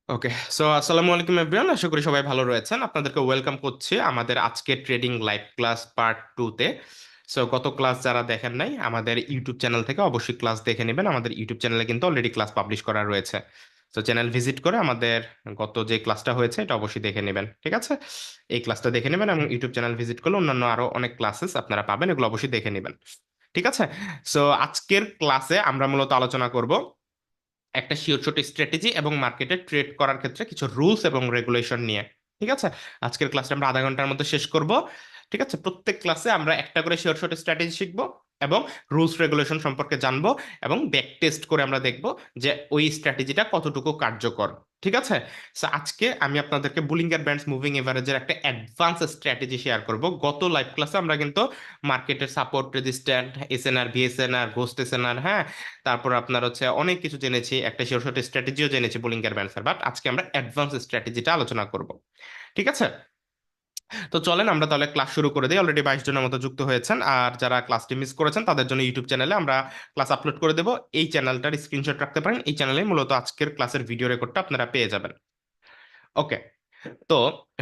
ওকে, so আসসালামু আলাইকুম everyone, আশা করি সবাই ভালো রয়েছেন। আপনাদেরকে ওয়েলকাম করছি আমাদের আজকে ট্রেডিং লাইভ ক্লাস পার্ট 2 তে। সো গত ক্লাস যারা দেখেন নাই, আমাদের ইউটিউব চ্যানেল থেকে অবশ্যই ক্লাস দেখে নেবেন। আমাদের ইউটিউব চ্যানেলে কিন্তু অলরেডি ক্লাস পাবলিশ করা রয়েছে। সো চ্যানেল ভিজিট করে আমাদের গত যে ক্লাসটা হয়েছে এটা অবশ্যই দেখে নেবেন, ঠিক আছে? এই ক্লাসটা দেখে নেবেন এবং ইউটিউব চ্যানেল ভিজিট করলে অন্যান্য আরো অনেক ক্লাসেস আপনারা পাবেন, এগুলো অবশ্যই দেখে নেবেন, ঠিক আছে? সো আজকের ক্লাসে আমরা মূলত আলোচনা করব একটা শিওর শর্ট স্ট্র্যাটেজি এবং মার্কেটে ট্রেড করার ক্ষেত্রে কিছু রুলস এবং রেগুলেশন নিয়ে, ঠিক আছে? আজকের ক্লাসটা আমরা আধা ঘন্টার মধ্যে শেষ করব, ঠিক আছে? প্রত্যেক ক্লাসে আমরা একটা করে শিওর শর্ট স্ট্র্যাটেজি শিখবো এবং রুলস রেগুলেশন সম্পর্কে জানবো এবং ব্যাক টেস্ট করে আমরা দেখব যে ওই স্ট্র্যাটেজিটা কতটুকু কার্যকর, ঠিক আছে? সো আজকে আমি আপনাদেরকে বুলিঙ্গার ব্যান্ডস মুভিং এভারেজের একটা অ্যাডভান্স স্ট্র্যাটেজি শেয়ার করব। গত লাইভ ক্লাসে আমরা কিন্তু মার্কেটের support, resistant, SNR, VSNR, ghost SNR, হ্যাঁ, তারপর আপনার হচ্ছে অনেক কিছু জেনেছি, একটা শিওর শর্ট স্ট্র্যাটেজিও জেনেছি বুলিঙ্গার ব্যান্সার, বাট আজকে আমরা অ্যাডভান্স স্ট্র্যাটেজিটা আলোচনা করব, ঠিক আছে? তো চলেন আমরা তাহলে ক্লাস শুরু করে দিই। অলরেডি 22 জনের মতো যুক্ত হয়েছেন, আর যারা ক্লাসটি মিস করেছেন তাদের জন্য ইউটিউব চ্যানেলে আমরা ক্লাস আপলোড করে দেবো। এই চ্যানেলটার স্ক্রিনশট রাখতে পারেন, এই চ্যানেলে মূলত আজকের ক্লাসের ভিডিও রেকর্ডটা আপনারা পেয়ে যাবেন। ওকে, তো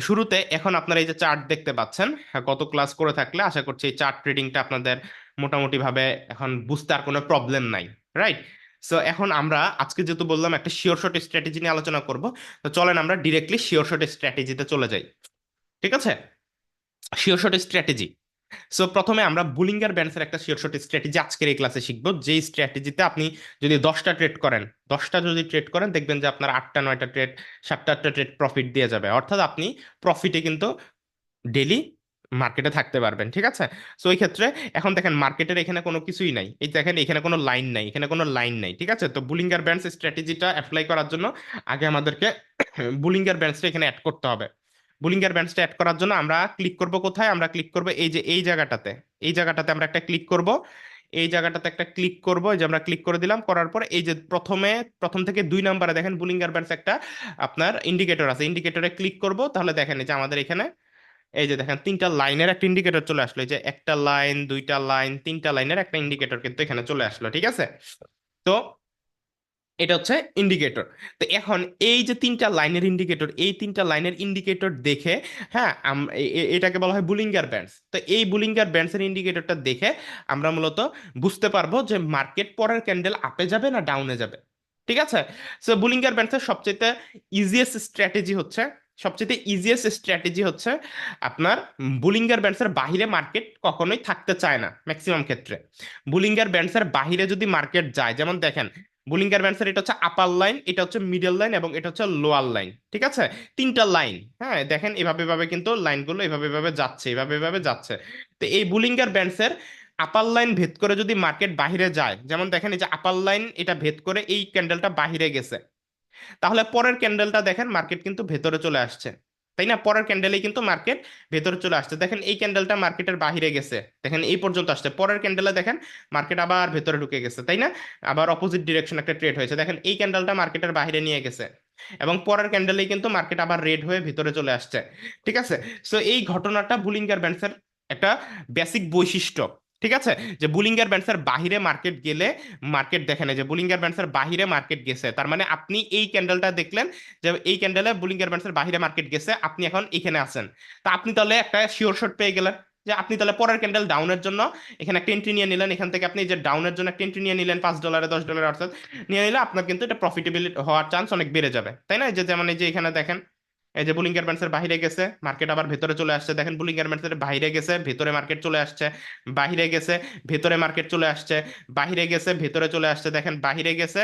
শুরুতে এখন আপনারা এই যে চার্ট দেখতে পাচ্ছেন, হ্যাঁ, গত ক্লাস করে থাকলে আশা করছি এই চার্ট ট্রেডিংটা আপনাদের মোটামুটি ভাবে এখন বুঝতে আর কোনো প্রবলেম নাই, রাইট? সো এখন আমরা আজকে যেহেতু বললাম একটা শিওর শর্ট স্ট্র্যাটেজি নিয়ে আলোচনা করব, তো চলেন আমরা ডিরেক্টলি শিওর শর্ট স্ট্র্যাটেজিতে চলে যাই, ঠিক আছে? Sure short strategy. সো প্রথমে আমরা বুলিঙ্গার ব্যান্ডসের একটা শিওর শর্ট স্ট্র্যাটেজি আজকের এই ক্লাসে শিখবো, যেই স্ট্র্যাটেজিতে আপনি যদি 10টা ট্রেড করেন, 10টা যদি ট্রেড করেন দেখবেন যে আপনার 8টা 9টা ট্রেড, 7টা 8টা ট্রেড প্রফিট দিয়ে যাবে, অর্থাৎ আপনি প্রফিটে কিন্তু ডেলি মার্কেটে থাকতে পারবেন, ঠিক আছে? সো ওই ক্ষেত্রে এখন দেখেন মার্কেটের এখানে কোনো কিছুই নাই, এই দেখেন এখানে কোনো লাইন নাই, এখানে কোনো লাইন নাই, ঠিক আছে? তো বুলিঙ্গার ব্যান্ডস স্ট্র্যাটেজিটা অ্যাপ্লাই করার জন্য আগে আমাদেরকে বুলিঙ্গার ব্যান্ডসটা এখানে অ্যাড করতে হবে। বুলিঙ্গার ব্যান্ডসটা অ্যাড করার জন্য আমরা ক্লিক করব কোথায়? আমরা ক্লিক করব এই যে এই জায়গাটাতে, এই জায়গাটাতে আমরা একটা ক্লিক করব, এই জায়গাটাতে একটা ক্লিক করব, এই যে আমরা ক্লিক করে দিলাম, করার পর এই যে প্রথম থেকে 2 নম্বরে দেখেন বুলিঙ্গার ব্যান্ডস একটা আপনার ইন্ডিকেটর আছে, ইন্ডিকেটরে ক্লিক করব, তাহলে দেখেন এই যে আমাদের এখানে এই যে দেখেন 3টা লাইনের একটা ইন্ডিকেটর চলে আসলো, এই যে একটা লাইন, 2টা লাইন, 3টা লাইনের একটা ইন্ডিকেটর কিন্তু এখানে চলে আসলো, ঠিক আছে? তো এটা হচ্ছে ইন্ডিকেটর। তো এখন এই যে 3টা লাইনের ইন্ডিকেটর, এই 3টা লাইনের ইন্ডিকেটর দেখে, হ্যাঁ, এটাকে বলা হয় বুলিঙ্গার ব্যান্ডস। তো এই বুলিঙ্গার ব্যান্ডস এর ইন্ডিকেটরটা দেখে আমরা মূলত বুঝতে পারবো যে মার্কেট পরের ক্যান্ডেল আপে যাবে না ডাউনে যাবে, ঠিক আছে? সো বুলিঙ্গার ব্যান্ডস এর সবচেয়ে ইজিয়েস্ট স্ট্র্যাটেজি হচ্ছে আপনার বুলিঙ্গার ব্যান্ডসের বাহিরে মার্কেট কখনোই থাকতে চায় না ম্যাক্সিমাম ক্ষেত্রে। বুলিঙ্গার ব্যান্ডসের বাহিরে যদি মার্কেট যায়, যেমন দেখেন বুলিঙ্গার ব্যান্ডসের এটা হচ্ছে আপার লাইন, এটা হচ্ছে মিডল লাইন এবং এটা হচ্ছে লোয়ার লাইন, ঠিক আছে? 3টা লাইন, হ্যাঁ, দেখেন এভাবে এভাবে কিন্তু লাইনগুলো এভাবে এভাবে যাচ্ছে, এভাবে এভাবে যাচ্ছে। তো এই বুলিঙ্গার ব্যান্ডসের আপার লাইন ভেদ করে যদি মার্কেট বাহিরে যায়, যেমন দেখেন এই যে আপার লাইন এটা ভেদ করে এই ক্যান্ডেলটা বাহিরে গেছে, তাহলে পরের ক্যান্ডেলটা দেখেন মার্কেট কিন্তু ভেতরে চলে আসছে, তাই না? পরের ক্যান্ডেলেই কিন্তু মার্কেট ভেতরে চলে আসছে। দেখেন এই ক্যান্ডেলটা মার্কেটের বাহিরে গেছে, দেখেন এই পর্যন্ত আসছে, পরের ক্যান্ডেলে দেখেন মার্কেট আবার ভেতরে ঢুকে গেছে, তাই না? আবার অপোজিট ডিরেকশন একটা ট্রেড হয়েছে, দেখেন এই ক্যান্ডেলটা মার্কেটের বাইরে নিয়ে গেছে এবং পরের ক্যান্ডেলেই কিন্তু মার্কেট আবার রেড হয়ে ভিতরে চলে আসছে, ঠিক আছে? সো এই ঘটনাটা বুলিঙ্গার ব্যান্ডসের একটা বেসিক বৈশিষ্ট্য, ঠিক আছে? যে বুলিঙ্গার ব্যান্ডসের বাহিরে মার্কেট গেলে, মার্কেট দেখেন এই যে বুলিঙ্গার ব্যান্ডসের বাহিরে মার্কেট গেছে, তার মানে আপনি এই ক্যান্ডেলটা দেখলেন যে এই ক্যান্ডেলে বুলিঙ্গার ব্যান্ডসের বাহিরে মার্কেট গেছে, আপনি এখন এখানে আছেন, তা আপনি তাহলে একটা শিওর শট পেয়ে গেলেন যে আপনি তাহলে পরের ক্যান্ডেল ডাউনের জন্য এখানে একটা এন্ট্রি নিয়ে নিলেন, এখান থেকে আপনি যে ডাউনের জন্য একটা এন্ট্রি নিয়ে নিলেন $5 $10 অর্থাৎ নিয়ে নিলে আপনার কিন্তু এটা প্রফিটেবল হওয়ার চান্স অনেক বেড়ে যাবে, তাই না? এই যে যেমন এই যে এখানে দেখেন এই যে বুলিঙ্গার ব্যান্ডসের বাইরে গেছে মার্কেট আবার ভেতরে চলে আসছে, দেখেন বুলিঙ্গার ব্যান্ডসের বাইরে গেছে ভেতরে মার্কেট চলে আসছে, বাইরে গেছে ভেতরে মার্কেট চলে আসছে, বাইরে গেছে ভেতরে চলে আসছে, দেখেন বাইরে গেছে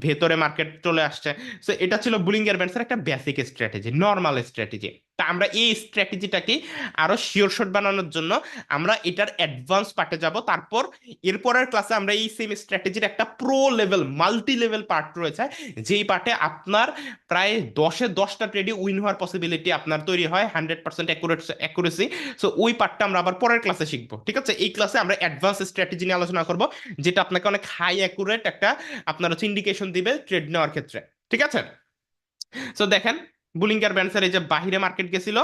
ভেতরে মার্কেট চলে আসছে। সো এটা ছিল বুলিঙ্গার ব্যান্ডসের একটা বেসিক স্ট্র্যাটেজি, নর্মাল স্ট্র্যাটেজি। তা আমরা এই স্ট্র্যাটেজিটাকে আরো শিওর শট বানানোর জন্য আমরা এটার অ্যাডভান্স পার্টে যাব, তারপর এরপরের ক্লাসে আমরা এই সেম স্ট্র্যাটেজির একটা pro level multi level part রয়েছে, যেই পার্টে আপনার প্রায় 10-10টা ট্রেডে উইন হওয়ার পসিবিলিটি আপনার তৈরি হয়, 100% অ্যাকুরেসি। সো ওই পার্টটা আমরা আবার পরের ক্লাসে শিখবো, ঠিক আছে? এই ক্লাসে আমরা অ্যাডভান্স স্ট্র্যাটেজি নিয়ে আলোচনা করব, যেটা আপনাকে অনেক হাই অ্যাকুরেট একটা আপনার হচ্ছে ইন্ডিকেশন দিবে ট্রেড নেওয়ার ক্ষেত্রে, ঠিক আছে? সো দেখেন বুলিঙ্গার ব্যান্ডসের এই যে বাহিরে মার্কেট গেছিল,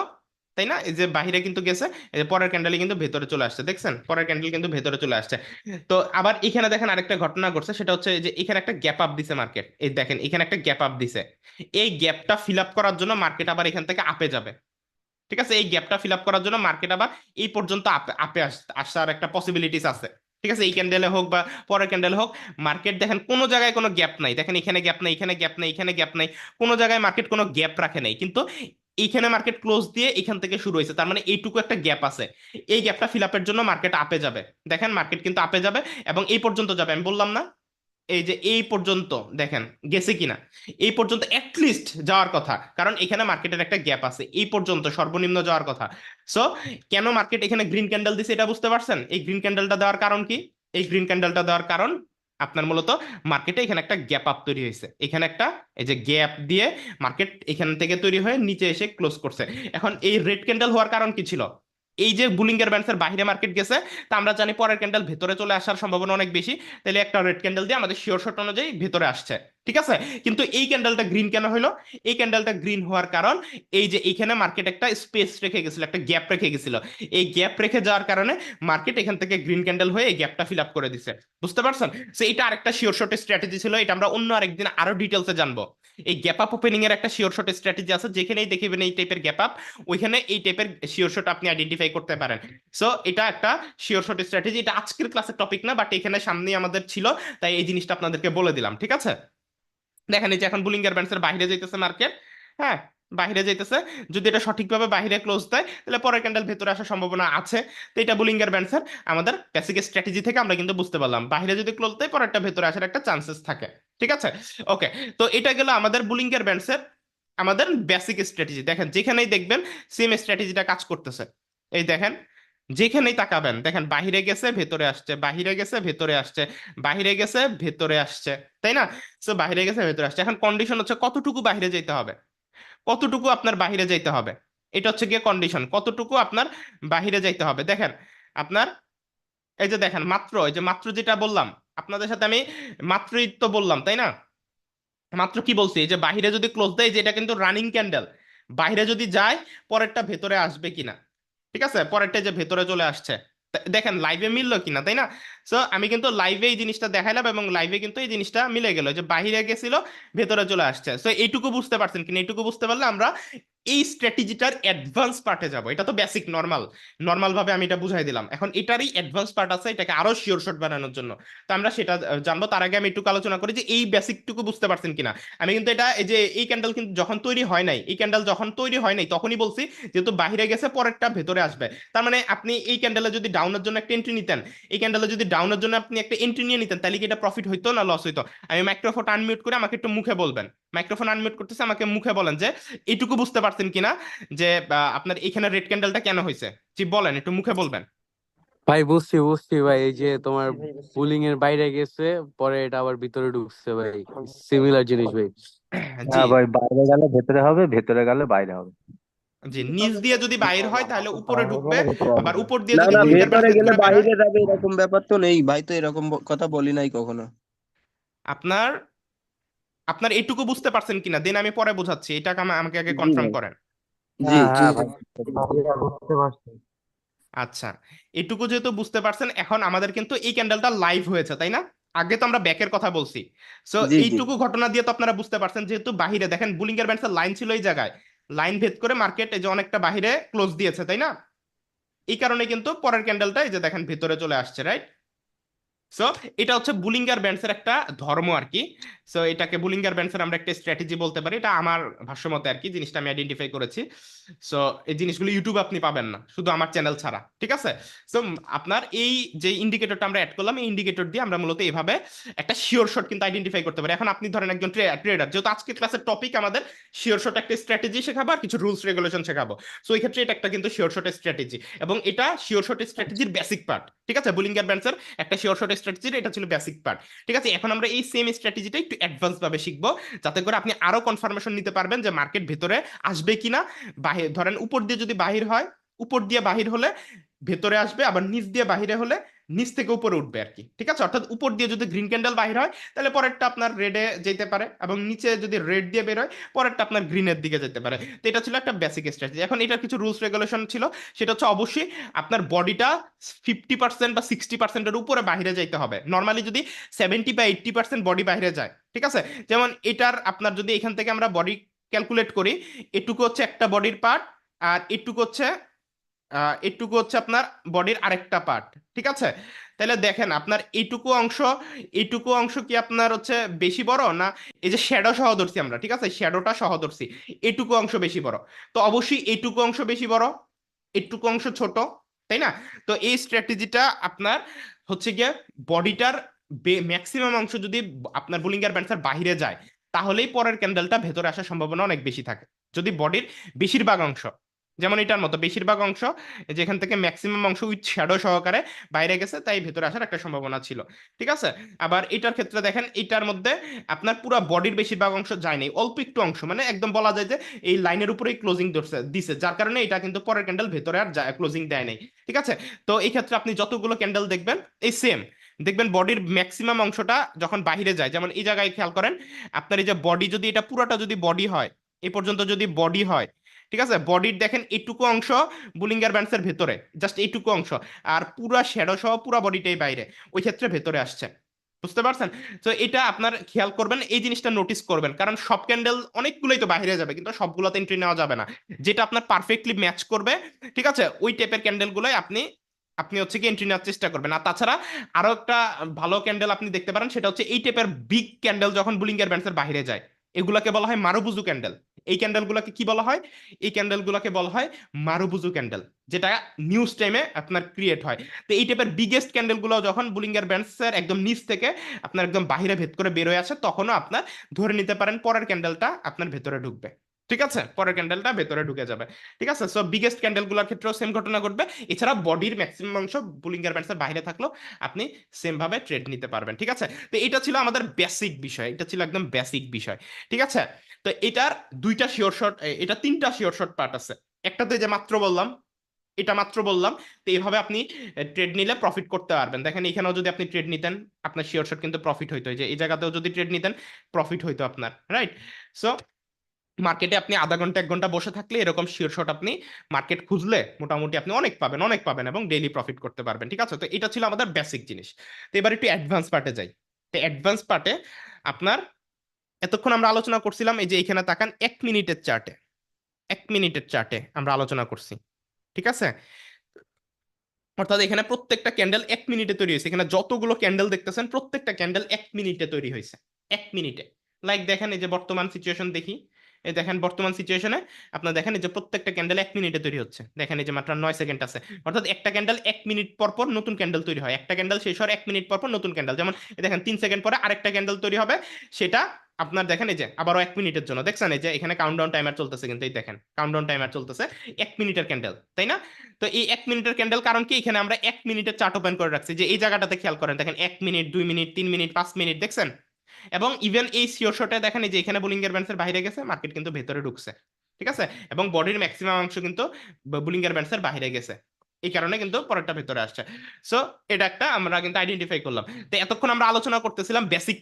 তাই না? এই যে বাইরে কিন্তু গেছে, এই যে পরের ক্যান্ডেলে কিন্তু ভেতরে চলে আসছে, দেখছেন পরের ক্যান্ডেল কিন্তু ভেতরে চলে আসছে। তো আবার এখানে দেখেন আরেকটা ঘটনা ঘটছে, সেটা হচ্ছে এই যে এখানে একটা গ্যাপ আপ দিছে মার্কেট, এই দেখেন এখানে একটা গ্যাপ আপ দিছে। এই গ্যাপটা ফিল আপ করার জন্য মার্কেট আবার এখান থেকে আপে যাবে। ঠিক আছে, এই গ্যাপটা ফিল আপ করার জন্য মার্কেট আবার এই পর্যন্ত আপে আপে আসার একটা পসিবিলিটিস আছে। ঠিক আছে, এই ক্যান্ডেলে হোক বা পরের ক্যান্ডেলে হোক, মার্কেট দেখেন কোনো জায়গায় কোনো গ্যাপ নাই, দেখেন এখানে গ্যাপ নাই, এখানে গ্যাপ নাই, এখানে গ্যাপ নাই, কোনো জায়গায় মার্কেট কোনো গ্যাপ রাখে নাই, কিন্তু এইখানে মার্কেট ক্লোজ দিয়ে এখান থেকে শুরু হয়েছে, তার মানে এইটুকু একটা গ্যাপ আছে। এই গ্যাপটা ফিল আপের জন্য মার্কেট আপে যাবে, দেখেন মার্কেট কিন্তু আপে যাবে এবং এই পর্যন্ত যাবে, আমি বললাম না? এই যে এই পর্যন্ত দেখেন গেছে কিনা, এই পর্যন্ত লিস্ট যাওয়ার কথা, কারণ এখানে মার্কেটের একটা গ্যাপ আছে, এই পর্যন্ত সর্বনিম্ন যাওয়ার কথা। সো কেন মার্কেট এখানে গ্রিন ক্যান্ডেল দিছে এটা বুঝতে পারছেন? এই গ্রিন ক্যান্ডেলটা দেওয়ার কারণ কি? এই গ্রিন ক্যান্ডেলটা দেওয়ার কারণ আপনার মূলত মার্কেটে এখানে একটা গ্যাপ আপ তৈরি হয়েছে, এখানে একটা এই যে গ্যাপ দিয়ে মার্কেট এখান থেকে তৈরি হয়ে নিচে এসে ক্লোজ করছে। এখন এই রেড ক্যান্ডেল হওয়ার কারণ কি ছিল? এই যে বুলিঙ্গার ব্যান্ডসের বাইরে মার্কেট গেছে, তা আমরা জানি পরের ক্যান্ডেল ভেতরে চলে আসার সম্ভাবনা অনেক বেশি, তাহলে একটা রেড ক্যান্ডেল দিয়ে আমাদের শিওর শট অনুযায়ী ভেতরে আসছে। ঠিক আছে, কিন্তু এই ক্যান্ডেলটা গ্রিন কেন হলো? এই ক্যান্ডেলটা গ্রিন হওয়ার কারণ এই যে এখানে মার্কেট একটা স্পেস রেখে গেছিল, একটা গ্যাপ রেখে গেছিল, এই গ্যাপ রেখে যাওয়ার কারণে মার্কেট এখান থেকে গ্রিন ক্যান্ডেল হয়ে এই গ্যাপটা ফিল আপ করে দিছে। বুঝতে পারছেন? সো এটা আরেকটা শিওর শটের স্ট্র্যাটেজি ছিল, এটা আমরা অন্য আরেকদিন আরো ডিটেলসে জানবো। এই গ্যাপ আপ ওপেনিং এর একটা শিওর শটের স্ট্র্যাটেজি আছে, যেখানেই দেখবেন এই টাইপের গ্যাপ আপ, ওইখানে এই টাইপের শিওর শট আপনি আইডেন্টিফাই করতে পারেন। সো এটা একটা শিওর শট স্ট্র্যাটেজি, এটা আজকের ক্লাসের টপিক না, বাট এখানে সামনেই আমাদের ছিল, তাই এই জিনিসটা আপনাদেরকে বলে দিলাম। ঠিক আছে, দেখেন এই যে এখন বুলিঙ্গার ব্যান্ডসের বাইরে যাইতেছে মার্কেট, হ্যাঁ বাইরে যাইতেছে, যদি এটা সঠিকভাবে বাইরে ক্লোজ দেয় তাহলে পরের ক্যান্ডেল ভেতরে আসার সম্ভাবনা আছে। তো এটা বুলিঙ্গার ব্যান্ডসের আমাদের বেসিক স্ট্র্যাটেজি থেকে আমরা কিন্তু বুঝতে পারলাম, বাইরে যদি ক্লোজ দেয় পরেরটা ভেতরে আসার একটা চান্সেস থাকে। ঠিক আছে, ওকে। তো এটা গেল আমাদের বুলিঙ্গার ব্যান্ডসের আমাদের বেসিক স্ট্র্যাটেজি। দেখেন যেখানেই দেখবেন সেম স্ট্র্যাটেজিটা কাজ করতেছে। এই দেখেন যেখানেই তাকাবেন দেখেন বাহিরে গেছে ভেতরে আসছে, বাহিরে গেছে ভেতরে আসছে, বাহিরে গেছে ভেতরে আসছে, তাই না? সো বাহিরে গেছে ভেতরে আসছে, এখন কন্ডিশন হচ্ছে কতটুকু বাহিরে যেতে হবে, কতটুকু আপনার বাহিরে যাইতে হবে, এটা হচ্ছে গিয়ে কন্ডিশন, কতটুকু আপনার বাহিরে যাইতে হবে। দেখেন আপনার এই যে দেখেন মাত্র, এই যে মাত্র যেটা বললাম আপনাদের সাথে আমি, মাত্রই তো বললাম তাই না? মাত্র কি বলছি, এই যে বাহিরে যদি ক্লোজ দেয়, যে এটা কিন্তু রানিং ক্যান্ডেল, বাইরে যদি যায় পরেরটা ভেতরে আসবে কিনা। ঠিক আছে, পরেরটা যে ভেতরে চলে আসছে, দেখেন লাইভে মিললো কিনা, তাই না? সো আমি কিন্তু লাইভে এই জিনিসটা দেখাইলাম এবং লাইভে কিন্তু এই জিনিসটা মিলে গেল, যে বাহিরে গেছিল ভেতরে চলে আসছে। সো এইটুকু বুঝতে পারছেন কিনা? এইটুকু বুঝতে পারলে আমরা এই স্ট্র্যাটেজিটার অ্যাডভান্স পার্টে যাব। এটা তো বেসিক নর্মাল, নর্মাল ভাবে আমি এটা বুঝাই দিলাম, এখন এটারই অ্যাডভান্স পার্ট আছে, এটাকে আরো শিওর শট বানানোর জন্য। তো আমরা সেটা জানবো, তার আগে আমি একটু আলোচনা করি যে এই বেসিকটুকু বুঝতে পারছেন কিনা। আমি কিন্তু এটা এই যে এই ক্যান্ডেল কিন্তু যখন তৈরি হয় নাই, এই ক্যান্ডেল যখন তৈরি হয় নাই তখনই বলছি যেহেতু বাইরে গেছে পরেরটা ভেতরে আসবে। তার মানে আপনি এই ক্যান্ডেলে যদি ডাউনের জন্য একটা এন্ট্রি নিতেন, এই ক্যান্ডেলে যদি ডাউনের জন্য আপনি একটা এন্ট্রি নিয়ে নিতেন, তাহলে কি এটা প্রফিট হইতো না লস হইতো? আমি মাইক্রোফোন আনমিউট করে আমাকে একটু মুখে বলবেন, মাইক্রোফোন আনমিউট করতেছে, আমাকে মুখে বলেন যে এইটুকু বুঝতে পারছেন কিনা, যে আপনার এখানে রেড ক্যান্ডেলটা কেন হয়েছে। জি বলেন, একটু মুখে বলবেন। ভাই বুঝছি বুঝছি ভাই, এই যে তোমার বুলিং এর বাইরে গেছে, পরে এটা আবার ভিতরে ঢুকছে ভাই, সিমিলার জিনিস ভাই। জি, হ্যাঁ ভাই, বাইরে গেলে ভেতরে হবে, ভেতরে গেলে বাইরে হবে। জি নিচ দিয়ে যদি বাইর হয় তাহলে উপরে ঢুকবে, আবার উপর দিয়ে না যদি না, জি বুলিঙ্গার ভেতরে ব্যান্ডসের গেলে ঘুরে বের হয়। বাইরে যাবে এরকম ব্যাপার তো নেই ভাই, তো এরকম কথা বলি নাই কখনো। আপনার আপনার এইটুকু বুঝতে পারছেন কিনা দেন আমি পরে বোঝাচ্ছি, এটা আমাকে আগে জি কনফার্ম ভাই, করেন। জি হ্যাঁ জি হ্যাঁ ভাই, ভাই। এটা বুঝতে পারছি। আচ্ছা, এটুকু যেহেতু বুঝতে পারছেন, এখন আমাদের কিন্তু এই ক্যান্ডেলটা লাইভ হয়েছে তাই না? আগে তো আমরা ব্যাকের কথা বলছি। সো জি জি এইটুকু ঘটনা দিয়ে তো আপনারা বুঝতে পারছেন, যেহেতু বাহিরে দেখেন বুলিঙ্গার ব্যান্ডসের লাইন ছিল এই জায়গায়, লাইন ভেদ করে মার্কেট এই যে অনেকটা বাহিরে ক্লোজ দিয়েছে তাই না? এই কারণে কিন্তু পরের ক্যান্ডেলটা এই যে দেখেন ভিতরে চলে আসছে, রাইট? সো এটা হচ্ছে বুলিঙ্গার ব্যান্ডসের একটা ধর্ম আর কি। সো এটাকে বুলিঙ্গার ব্যান্ডসের আমরা একটা স্ট্র্যাটেজি বলতে পারি, এটা আমার ভাষ্য মতে আর কি, জিনিসটা আমি আইডেন্টিফাই করেছি। সো এই জিনিসগুলো ইউটিউবে আপনি পাবেন না, শুধু আমার চ্যানেল ছাড়া। ঠিক আছে, সো আপনার এই যে ইন্ডিকেটরটা আমরা অ্যাড করলাম, এই ইন্ডিকেটর দিয়ে আমরা মূলত এইভাবে একটা শিওর শট কিন্তু আইডেন্টিফাই করতে পারি। এখন আপনি ধরেন একজন ট্রেডার, যেহেতু আজকের ক্লাসের টপিক আমাদের শিওর শট একটা স্ট্র্যাটেজি শেখাবো আর কিছু রুলস রেগুলেশন শেখাবো। সো এই ক্ষেত্রে এটা একটা কিন্তু শিওর শটের স্ট্র্যাটেজি, এবং এটা শিওর শটের স্ট্র্যাটেজির বেসিক পার্ট। ঠিক আছে, বুলিঙ্গার ব্যান্ডসের একটা শিওর শট স্ট্র্যাটেজির এটা ছিল বেসিক পার্ট। ঠিক আছে, এখন আমরা এই সেম স্ট্র্যাটেজিটা একটু অ্যাডভান্স ভাবে শিখবো, যাতে করে আপনি আরো কনফার্মেশন নিতে পারবেন যে মার্কেট ভেতরে আসবে কিনা। বাহির ধরেন উপর দিয়ে যদি বাহির হয়, উপর দিয়ে বাহির হলে ভেতরে আসবে, আবার নিচ দিয়ে বাহিরে হলে নিচ থেকে উপরে উঠবে আর কি, ঠিক আছে? অর্থাৎ উপর দিয়ে যদি গ্রিন ক্যান্ডেল বাহির হয় তাহলে পরেরটা আপনার রেডে যেতে পারে, এবং নিচে যদি রেড দিয়ে বের হয় পরেরটা আপনার গ্রিনের দিকে যেতে পারে। তো এটা ছিল একটা বেসিক স্ট্র্যাটেজি। এখন এটার কিছু রুলস রেগুলেশন ছিল, সেটা হচ্ছে অবশ্যই আপনার বডিটা 50% বা 60%-এর উপরে বাইরে যাইতে হবে। নর্মালি যদি 70 বা 80% বডি বাইরে যায়, ঠিক আছে, যেমন এটার আপনার যদি এখান থেকে আমরা বডি ক্যালকুলেট করি, এটুকু হচ্ছে একটা বডির পার্ট, আর এটুকু হচ্ছে আপনার বডির আরেকটা পার্ট, ঠিক আছে? তাহলে দেখেন আপনার এইটুকু অংশ কি আপনার হচ্ছে বেশি বড় না এই যে শ্যাডো সহ ধরছি আমরা, ঠিক আছে, শ্যাডোটা সহ ধরছি, এটুকু অংশ বেশি বড়? তো অবশ্যই এইটুকু অংশ বেশি বড়, এটুকু অংশ ছোট, তাই না? তো এই স্ট্র্যাটেজিটা আপনার হচ্ছে গিয়ে বডিটার ম্যাক্সিমাম অংশ যদি আপনার বুলিঙ্গার ব্যান্ডসের বাইরে যায় তাহলেই পরের ক্যান্ডেলটা ভেতরে আসার সম্ভাবনা অনেক বেশি থাকে। যদি বডির বেশিরভাগ অংশ, যেমন এটার মতো বেশিরভাগ অংশ যেখান থেকে ম্যাক্সিমাম অংশ উইথ শ্যাডো সহকারে বাইরে গেছে, তাই ভেতরে আসার একটা সম্ভাবনা ছিল, ঠিক আছে? আবার এটার ক্ষেত্রে দেখেন এটার মধ্যে আপনার পুরো বডির বেশিরভাগ অংশ যায় নাই, অল্প একটু অংশ, মানে একদম বলা যায় যে এই লাইনের উপরেই ক্লোজিং দিছে, যার কারণে এটা কিন্তু পরের ক্যান্ডেল ভেতরে আর ক্লোজিং দেয় নাই, ঠিক আছে? তো এই ক্ষেত্রে আপনি যতগুলো ক্যান্ডেল দেখবেন এই সেম দেখবেন, বডির ম্যাক্সিমাম অংশটা যখন বাইরে যায়, যেমন এই জায়গায় খেয়াল করেন, আপনার এই যে বডি যদি এটা পুরোটা যদি বডি হয়, এই পর্যন্ত যদি বডি হয়, ঠিক আছে, বডির দেখেন এইটুকু অংশ বুলিঙ্গার ব্যান্ডসের ভেতরে, জাস্ট এইটুকু অংশ, আর পুরা শ্যাডো সহ পুরা বডিটাই বাইরে, ওই ক্ষেত্রে ভেতরে আসছে। বুঝতে পারছেন? তো এটা আপনার খেয়াল করবেন, এই জিনিসটা নোটিস করবেন, কারণ সব ক্যান্ডেল অনেকগুলোই তো বাইরে যাবে, কিন্তু সবগুলোতে এন্ট্রি নেওয়া যাবে না। যেটা আপনার পারফেক্টলি ম্যাচ করবে, ঠিক আছে, ওই টাইপের ক্যান্ডেলগুলোই আপনি আপনি হচ্ছে কি এন্ট্রি নেওয়ার চেষ্টা করবেন। আর তাছাড়া আরো একটা ভালো ক্যান্ডেল আপনি দেখতে পারেন, সেটা হচ্ছে এই টাইপের বিগ ক্যান্ডেল যখন বুলিঙ্গার ব্যান্ডসের বাইরে যায়, এগুলাকে বলা হয় মারুবুজু ক্যান্ডেল। এই ক্যান্ডেলগুলোকে কি বলা হয়? এই ক্যান্ডেলগুলোকে বলা হয় মারুবুজু ক্যান্ডেল, যেটা নিউজ টাইমে আপনার ক্রিয়েট হয়। তো এই টাইপের বিগেস্ট ক্যান্ডেলগুলো যখন বুলিঙ্গার ব্যান্ডসের একদম নিচ থেকে আপনার একদম বাহিরে ভেদ করে বের হয়ে আসে, তখনও আপনার ধরে নিতে পারেন পরের ক্যান্ডেলটা আপনার ভেতরে ঢুকবে, ঠিক আছে, পরের ক্যান্ডেলটা ভেতরে ঢুকে যাবে, ঠিক আছে? সো বিগেস্ট ক্যান্ডেলগুলোর ক্ষেত্রেও সেম ঘটনা ঘটবে। এছাড়া বডির ম্যাক্সিমাম অংশ বুলিঙ্গার ব্যান্ডসের বাইরে থাকলেও আপনি সেম ভাবে ট্রেড নিতে পারবেন, ঠিক আছে? তো এটা ছিল আমাদের বেসিক বিষয়, এটা ছিল একদম বেসিক বিষয়, ঠিক আছে? তো এটার দুইটা শিওর শট, এটা তিনটা শিওর শট পার্ট আছে। একটা তো এই যে মাত্র বললাম, এটা মাত্র বললাম। তো এইভাবে আপনি ট্রেড নিলে প্রফিট করতে পারবেন। দেখেন এখানেও যদি আপনি ট্রেড নিতেন আপনার শিওর শট কিন্তু প্রফিট হইতো, এই যে এই জায়গাতেও যদি ট্রেড নিতেন প্রফিট হইতো আপনার, রাইট? সো মার্কেটে আপনি আধা ঘন্টা 1 ঘন্টা বসে থাকলে এরকম শিওর শট আপনি মার্কেট খুঁজলে মোটামুটি আপনি অনেক পাবেন এবং ডেইলি প্রফিট করতে পারবেন, ঠিক আছে? তো এটা ছিল আমাদের বেসিক জিনিস। তো এবার একটু অ্যাডভান্স পার্টে যাই। তো অ্যাডভান্স পার্টে আপনার এতক্ষণ আমরা আলোচনা করছিলাম এই যে এখানে তাকান 1 মিনিটের চার্টে, 1 মিনিটের চার্টে আমরা আলোচনা করছি, ঠিক আছে? অর্থাৎ এখানে প্রত্যেকটা ক্যান্ডেল 1 মিনিটে তৈরি হয়েছে, এখানে যতগুলো ক্যান্ডেল দেখতেছেন প্রত্যেকটা ক্যান্ডেল 1 মিনিটে তৈরি হয়েছে, 1 মিনিটে। লাইক দেখেন এই যে বর্তমান সিচুয়েশন দেখি, এই দেখেন বর্তমান সিচুয়েশনে আপনার দেখেন এই যে প্রত্যেকটা ক্যান্ডেল 1 মিনিটে তৈরি হচ্ছে, দেখেন এই যে মাত্র 9 সেকেন্ড আছে। অর্থাৎ একটা ক্যান্ডেল 1 মিনিট পর পর নতুন ক্যান্ডেল তৈরি হয়, একটা ক্যান্ডেল শেষ হওয়ার 1 মিনিট পর পর নতুন ক্যান্ডেল, যেমন এই দেখেন 3 সেকেন্ড পরে আরেকটা ক্যান্ডেল তৈরি হবে, সেটা আপনার দেখেন এই যে আবারও 1 মিনিটের জন্য, দেখছেন এই যে এখানে কাউন্টডাউন টাইমার চলতেছে, কিন্তু এই দেখেন কাউন্টডাউন টাইমার চলতেছে 1 মিনিটের ক্যান্ডেল, তাই না? তো এই 1 মিনিটের ক্যান্ডেল কারণ কি এখানে আমরা 1 মিনিটের চার্ট ওপেন করে রাখছি, যে এই জায়গাটাতে খেয়াল করেন, দেখেন 1 মিনিট, 2 মিনিট, 3 মিনিট, 5 মিনিট, দেখছেন? এবং ইভেন এই সিওর শটে দেখেন এই যে এখানে বুলিঙ্গার ব্যান্ডসের বাইরে গেছে, মার্কেট কিন্তু ভেতরে ঢুকছে, ঠিক আছে? এবং বডির ম্যাক্সিমাম অংশ কিন্তু বুলিঙ্গার ব্যান্ডসের বাইরে গেছে, এই কারণে কিন্তু পরেরটা ভেতরে আসছে। সো এটা একটা আমরা কিন্তু আইডেন্টিফাই করলাম। তো এতক্ষণ আমরা আলোচনা করতেছিলাম বেসিক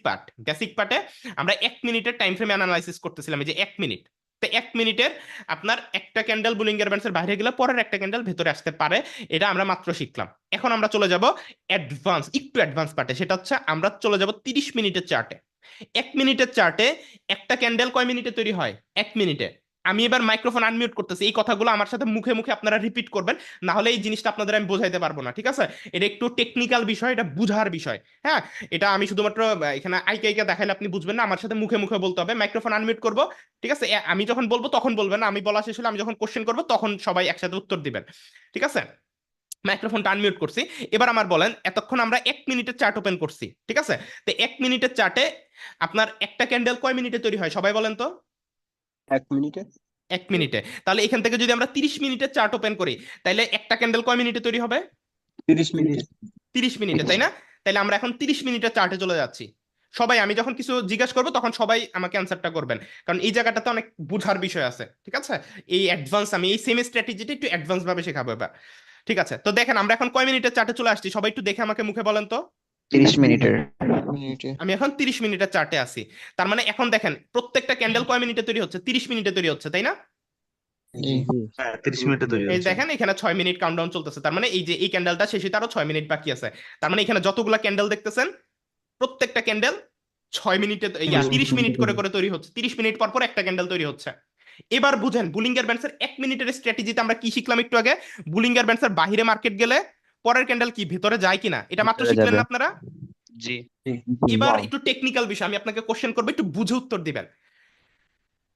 পার্টে আমরা 1 মিনিটের টাইম ফ্রেম অ্যানালাইসিস করতেছিলাম, এই যে 1 মিনিট। তো 1 মিনিটের আপনার একটা ক্যান্ডেল বুলিঙ্গার ব্যান্ডসের বাইরে গেলে পরের একটা ক্যান্ডেল ভেতরে আসতে পারে, এটা আমরা মাত্র শিখলাম। এখন আমরা চলে যাব একটু অ্যাডভান্স পার্টে, সেটা হচ্ছে আমরা চলে যাব 30 মিনিটের চার্টে। 1 মিনিটের চার্টে একটা ক্যান্ডেল কয় মিনিটে তৈরি হয়? 1 মিনিটে। আমি এবার মাইক্রোফোন আনমিউট করতেছি, এই কথাগুলো আমার সাথে মুখে মুখে আপনারা রিপিট করবেন, না হলে এই জিনিসটা আপনাদের আমি বোঝাইতে পারবো না, ঠিক আছে? এটা একটু টেকনিক্যাল বিষয়, এটা বুঝার বিষয়, হ্যাঁ? এটা আমি শুধুমাত্র এখানে আইকে দেখাইলে আপনি বুঝবেন না, আমার সাথে মুখে মুখে বলতে হবে। মাইক্রোফোন আনমিউট করবো, ঠিক আছে? আমি যখন বলবো তখন বলবেন না, আমি বলা শেষ হলে আমি যখন কোশ্চেন করবো তখন সবাই একসাথে উত্তর দিবেন, ঠিক আছে? মাইক্রোফোনটা আনমিউট করছি। এবার আমার বলেন, এতক্ষণ আমরা 1 মিনিটের চার্ট ওপেন করছি, ঠিক আছে? তো 1 মিনিটের চার্টে আপনার একটা ক্যান্ডেল কয় মিনিটে তৈরি হয় সবাই বলেন তো? 1 মিনিটে। 1 মিনিটে। তাহলে এখান থেকে যদি আমরা 30 মিনিটের চার্ট ওপেন করি, তাহলে একটা ক্যান্ডেল কয় মিনিটে তৈরি হবে? 30 মিনিট। 30 মিনিটে, তাই না? তাহলে আমরা এখন 30 মিনিটের চার্টে চলে যাচ্ছি। সবাই আমি যখন কিছু জিজ্ঞাসা করবো তখন সবাই আমাকে অ্যান্সারটা করবেন, কারণ এই জায়গাটাতে অনেক বুঝার বিষয় আছে, ঠিক আছে? এই অ্যাডভান্স আমি এই সেম স্ট্র্যাটেজিটা একটু অ্যাডভান্স ভাবে শেখাবো এবার। ঠিক আছে, তো দেখেন আমরা এখন কয় মিনিটের চার্টে চলে আসছি, সবাই একটু দেখে আমাকে মুখে বলেন তো। 30 মিনিটের। মিনিটে। আমি এখন 30 মিনিটের চার্টে আছি। তার মানে এখন দেখেন প্রত্যেকটা ক্যান্ডেল কয় মিনিটে তৈরি হচ্ছে, 30 মিনিটে তৈরি হচ্ছে, তাই না? জি। হ্যাঁ 30 মিনিটে তৈরি এই হচ্ছে। দেখেন এখানে 6 মিনিট কাউন্টডাউন চলতেছে, তার মানে এই যে এই ক্যান্ডেলটা শেষ হইতে আরো 6 মিনিট বাকি আছে। তার মানে এখানে যতগুলা ক্যান্ডেল দেখতেছেন প্রত্যেকটা ক্যান্ডেল 6 মিনিটে 30 মিনিট করে করে তৈরি হচ্ছে, 30 মিনিট পর পর একটা ক্যান্ডেল তৈরি হচ্ছে। এবার বুঝেন বুলিঙ্গার ব্যান্ডসের 1 মিনিটের স্ট্র্যাটেজিতে আমরা কি শিখলাম একটু আগে। বুলিঙ্গার ব্যান্ডসের বাহিরে মার্কেট গেলে পরের ক্যান্ডেল কি ভেতরে যায় কিনা, এটা মাত্র ভেতরে শিখলেন যাবে। না আপনারা। জি। এবার একটু টেকনিক্যাল বিষয় আমি আপনাকে কোশ্চেন করবো, একটু বুঝে উত্তর দিবেন,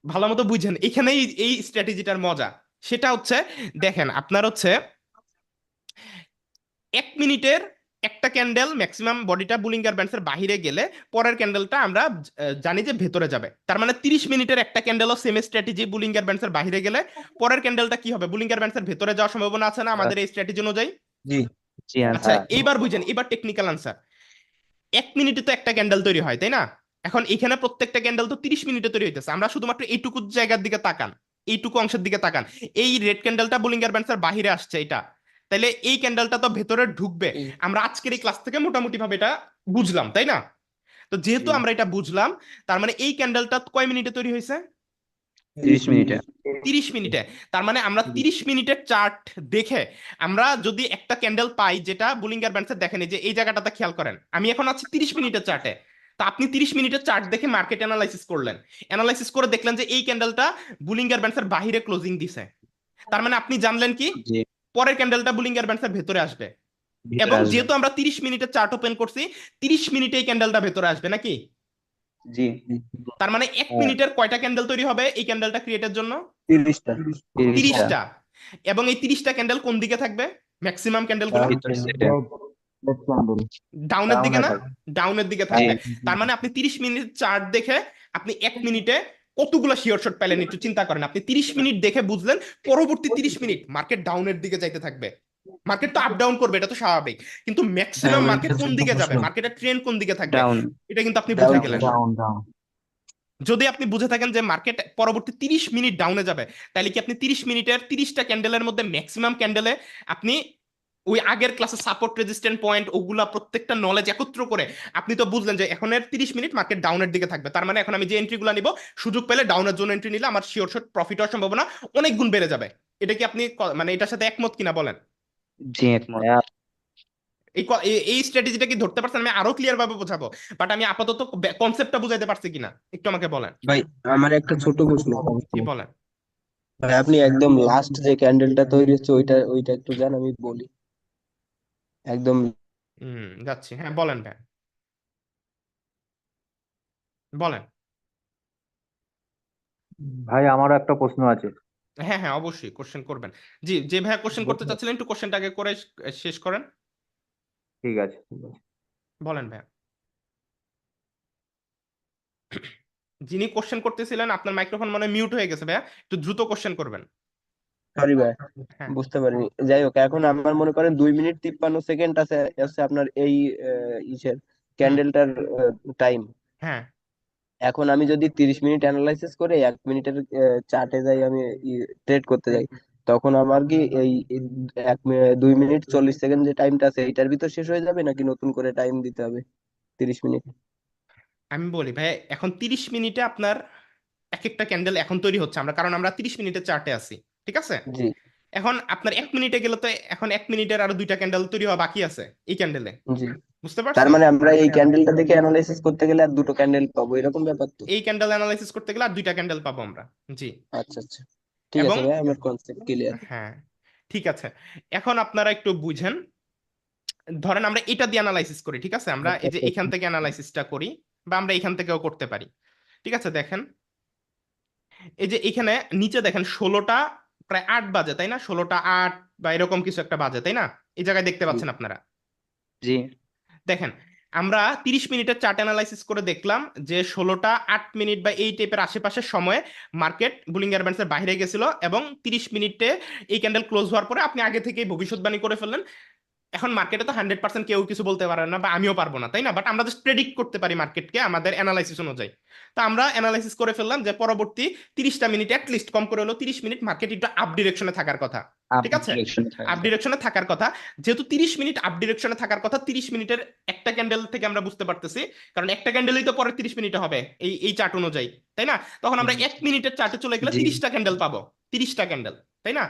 ভালো মতো বুঝেন। এখানেই এই স্ট্র্যাটেজিটার মজা। সেটা হচ্ছে দেখেন আপনার হচ্ছে 1 মিনিটের একটা ক্যান্ডেল ম্যাক্সিমাম বডিটা বুলিঙ্গার ব্যান্ডসের বাহিরে গেলে পরের ক্যান্ডেলটা আমরা জানি যে ভেতরে যাবে। তার মানে 30 মিনিটের একটা ক্যান্ডেলও সেম স্ট্র্যাটেজি, বুলিঙ্গার ব্যান্ডসের বাহিরে গেলে পরের ক্যান্ডেলটা কি হবে, বুলিঙ্গার ব্যান্ডসের ভেতরে যাওয়ার সম্ভাবনা আছে না আমাদের এই স্ট্র্যাটেজি অনুযায়ী। জি। জি আচ্ছা আনসার। এইবার বুঝেন, এবার টেকনিক্যাল আনসার। 1 মিনিটে তো একটা ক্যান্ডেল তৈরি হয়, তাই না? এখন এখানে প্রত্যেকটা ক্যান্ডেল তো 30 মিনিটে তৈরি হইতেছে, আমরা শুধুমাত্র এইটুকু জায়গার দিকে তাকান, এইটুকু অংশের দিকে তাকান। এই রেড ক্যান্ডেলটা বুলিঙ্গার ব্যান্ডসের বাহিরে আসছে, এটা তাইলে এই ক্যান্ডেলটা তো ভেতরে ঢুকবে। জি। আমরা আজকের এই ক্লাস থেকে মোটামুটি ভাবে এটা বুঝলাম, তাই না? তো যেহেতু জি। আমরা এটা বুঝলাম, তার মানে এই ক্যান্ডেলটা কয় মিনিটে তৈরি হয়েছে, 30 মিনিটে। 30 মিনিটে। তার মানে আমরা 30 মিনিটের চার্ট দেখে আমরা যদি একটা ক্যান্ডেল পাই, যেটা বুলিঙ্গার ব্যান্ডসের দেখেন, এই যে এই জায়গাটাতে খেয়াল করেন, আমি এখন আছি 30 মিনিটের চার্টে। তা আপনি 30 মিনিটের চার্ট দেখে মার্কেট অ্যানালাইসিস করলেন, অ্যানালাইসিস করে দেখলেন যে এই ক্যান্ডেলটা বুলিঙ্গার ব্যান্ডসের বাহিরে ক্লোজিং দিছে। তার মানে আপনি জানলেন কি জি। পরের ক্যান্ডেলটা বুলিঙ্গার ব্যান্ডসের ভেতরে আসবে। ভিতরে এবং আসবে। যেহেতু আমরা 30 মিনিটের চার্ট ওপেন করছি, 30 মিনিটে এই ক্যান্ডেলটা ভেতরে আসবে নাকি? জি। তার মানে 1 মিনিটের কয়টা ক্যান্ডেল তৈরি হবে এই ক্যান্ডেলটা ক্রিয়েটের জন্য? 30টা। 30টা। 30টা। এবং এই 30টা ক্যান্ডেল কোন দিকে থাকবে, ম্যাক্সিমাম ক্যান্ডেলগুলো ভিতরে সেটে। ডাউনের দিকে না, ডাউনের দিকে থাকবে। জি। তার মানে আপনি 30 মিনিট চার্ট দেখে আপনি 1 মিনিটে কতগুলো শিওর শট পেলেন একটু চিন্তা করেন। আপনি 30 মিনিট দেখে বুঝলেন পরবর্তী 30 মিনিট মার্কেট ডাউনের দিকে যাইতে থাকবে। মার্কেট তো আপ ডাউন করবে, এটা তো স্বাভাবিক, কিন্তু ম্যাক্সিমাম মার্কেট কোন দিকে যাবে, মার্কেটের ট্রেন্ড কোন দিকে থাকবে, ডাউন। এটা কিন্তু আপনি Down বুঝে গেলেন। আসবে। যদি আপনি বুঝে থাকেন যে মার্কেট পরবর্তী 30 মিনিট ডাউনে যাবে, তাহলে কি আপনি 30 মিনিটের 30টা ক্যান্ডেলের মধ্যে ম্যাক্সিমাম ক্যান্ডেলে আপনি ওই আগের ক্লাসে সাপোর্ট রেজিস্ট্যান্ট পয়েন্ট ওগুলা প্রত্যেকটা নলেজ একত্র করে আপনি তো বুঝলেন যে এখনের 30 মিনিট মার্কেট ডাউনের দিকে থাকবে। তার মানে এখন আমি যে এন্ট্রিগুলো নিব, সুযোগ পেলে ডাউনের জন্য এন্ট্রি নিলে আমার শিওর শট প্রফিট হওয়ার সম্ভাবনা অনেক গুণ বেড়ে যাবে। এটা কি আপনি মানে এটার সাথে একমত কিনা বলেন? জি একমত। এই স্ট্র্যাটেজিটা কি ধরতে পারছেন? আমি আরো ক্লিয়ার ভাবে বোঝাবো, বাট আমি আপাতত কনসেপ্টটা বুঝাইতে পারছি কিনা একটু আমাকে বলেন। ভাই আমার একটা ছোট প্রশ্ন। কি বলেন? ভাই আপনি একদম লাস্ট যে ক্যান্ডেলটা তৈরি হচ্ছে ওইটা ওইটা একটু জান, আমি বলি একদম। যাচ্ছি, হ্যাঁ বলেন ভাই, বলেন। ভাই আমারও একটা প্রশ্ন আছে। হ্যাঁ হ্যাঁ অবশ্যই কোশ্চেন করবেন। জি, যে ভাইয়া কোশ্চেন করতে চাচ্ছিলেন একটু কোশ্চেনটা আগে করে শেষ করেন। ঠিক আছে ঠিক আছে। বলেন ভাইয়া। যিনি কোশ্চেন করতেছিলেন আপনার মাইক্রোফোন মনে মিউট হয়ে গেছে ভাইয়া, একটু দ্রুত কোশ্চেন করবেন। সরি ভাই, হ্যাঁ বুঝতে পারিনি। যাই হোক, এখন আমার মনে করেন 2 মিনিট 53 সেকেন্ড আছে আছে আপনার এই ইসের হুম ক্যান্ডেলটার টাইম। হ্যাঁ এখন আমি যদি 30 মিনিট অ্যানালাইসিস করে 1 মিনিটের চার্টে যাই, আমি ট্রেড করতে যাই, তখন আমার কি এই 2 মিনিট 40 সেকেন্ড যে টাইমটা আছে এইটার ভিতর শেষ হয়ে যাবে, নাকি নতুন করে টাইম দিতে হবে 30 মিনিট? আমি বলি ভাই, এখন 30 মিনিটে আপনার এক একটা ক্যান্ডেল এখন তৈরি হচ্ছে, আমরা কারণ আমরা 30 মিনিটের চার্টে আছি, ঠিক আছে? জি। এখন আপনার 1 মিনিটে গেলে তো এখন 1 মিনিটের আরো 2টা ক্যান্ডেল তৈরি হওয়া বাকি আছে এই ক্যান্ডেলে, জি। বুঝতে তার পারছেন? মানে আমরা এই ক্যান্ডেলটা দেখে অ্যানালাইসিস করতে গেলে আর 2টো ক্যান্ডেল পাবো, এরকম ব্যাপার তো? এই ক্যান্ডেল অ্যানালাইসিস করতে গেলে আর 2টা ক্যান্ডেল পাবো আমরা। জি। আচ্ছা আচ্ছা, ঠিক এবং আছে ভাই, আমার কনসেপ্ট ক্লিয়ার। হ্যাঁ ঠিক আছে, এখন আপনারা একটু বুঝেন। ধরেন আমরা এটা দিয়ে অ্যানালাইসিস করি, ঠিক আছে? আমরা এই যে এখান থেকে অ্যানালাইসিসটা করি, বা আমরা এখান থেকেও করতে পারি, ঠিক আছে? দেখেন এই যে এখানে নিচে দেখেন 16টা প্রায় 8 বাজে, তাই না? 16টা 8 বা এরকম কিছু একটা বাজে, তাই না? এই জায়গায় দেখতে জি। পাচ্ছেন আপনারা। জি। দেখেন আমরা 30 মিনিটের চার্ট অ্যানালাইসিস করে দেখলাম যে 16টা 8 মিনিট বা এই টাইপের আশেপাশের সময়ে মার্কেট বুলিঙ্গার ব্যান্ডসের বাইরে গেছিল, এবং 30 মিনিটে এই ক্যান্ডেল ক্লোজ হওয়ার পরে আপনি আগে থেকেই ভবিষ্যৎবাণী করে ফেললেন এখন মার্কেটে তো 100% কেউ কিছু বলতে পারে না, বা আমিও পারবো না, তাই না? বাট আমরা জাস্ট প্রেডিক্ট করতে পারি মার্কেটকে আমাদের অ্যানালাইসিস অনুযায়ী। তো আমরা অ্যানালাইসিস করে ফেললাম যে পরবর্তী 30টা মিনিট, অ্যাটলিস্ট কম করে হলো 30 মিনিট মার্কেট একটু আপ ডিরেকশনে থাকার কথা। আপ ঠিক আছে, ডিরেকশনে থাকার আপ কথা। ডিরেকশনে থাকার কথা। যেহেতু 30 মিনিট আপ ডিরেকশনে থাকার কথা, 30 মিনিটের একটা ক্যান্ডেল থেকে আমরা বুঝতে পারতেছি, কারণ একটা ক্যান্ডেলই তো পরের 30 মিনিটে হবে এই এই চার্ট অনুযায়ী, তাই না? তখন আমরা 1 মিনিটের চার্টে চলে গেলে জি 30টা ক্যান্ডেল পাবো, 30টা ক্যান্ডেল, তাই না?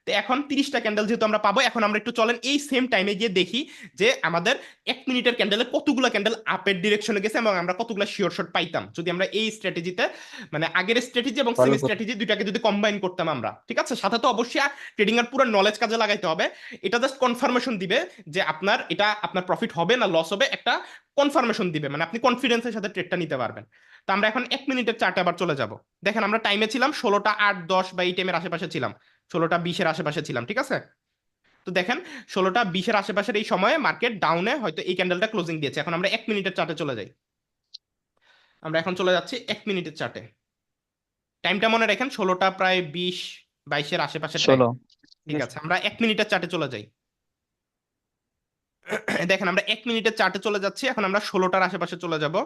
তো এখন 30টা ক্যান্ডেল যেহেতু আমরা পাবো, এখন আমরা একটু চলেন এই সেম টাইমে গিয়ে দেখি যে আমাদের 1 মিনিটের ক্যান্ডেলে কতগুলো ক্যান্ডেল আপের ডিরেকশনে গেছে এবং আমরা কতগুলো শিওর শট পাইতাম যদি আমরা এই স্ট্র্যাটেজিতে, মানে আগের স্ট্র্যাটেজি এবং ফলো সেম করি। স্ট্র্যাটেজি দুইটাকে যদি কম্বাইন করতাম আমরা, ঠিক আছে? সাথে তো অবশ্যই ট্রেডিং এর পুরো নলেজ কাজে লাগাইতে হবে। এটা জাস্ট কনফার্মেশন দিবে যে আপনার এটা আপনার প্রফিট হবে না লস হবে, একটা কনফার্মেশন দিবে, মানে আপনি কনফিডেন্সের সাথে ট্রেডটা নিতে পারবেন। তো আমরা এখন 1 মিনিটের চার্টে আবার চলে যাব। দেখেন আমরা টাইমে ছিলাম 16টা 8 10 বা এই টাইমের আশেপাশে ছিলাম, 16টা 20-এর আশেপাশে ছিলাম, ঠিক আছে? তো দেখেন 16টা 20-এর আশেপাশের এই সময়ে মার্কেট ডাউনে হয়তো এই ক্যান্ডেলটা ক্লোজিং দিয়েছে। এখন আমরা 1 মিনিটের চার্টে চলে যাই। আমরা এখন চলে যাচ্ছি 1 মিনিটের চার্টে। টাইমটা মনে রাখেন 16টা প্রায় 20-22-এর আশেপাশের টাইম। 16। ঠিক আছে, আমরা 1 মিনিটের চার্টে চলে যাই। দেখেন আমরা 1 মিনিটের চার্টে চলে যাচ্ছি। এখন আমরা 16টার আশেপাশে চলে যাব।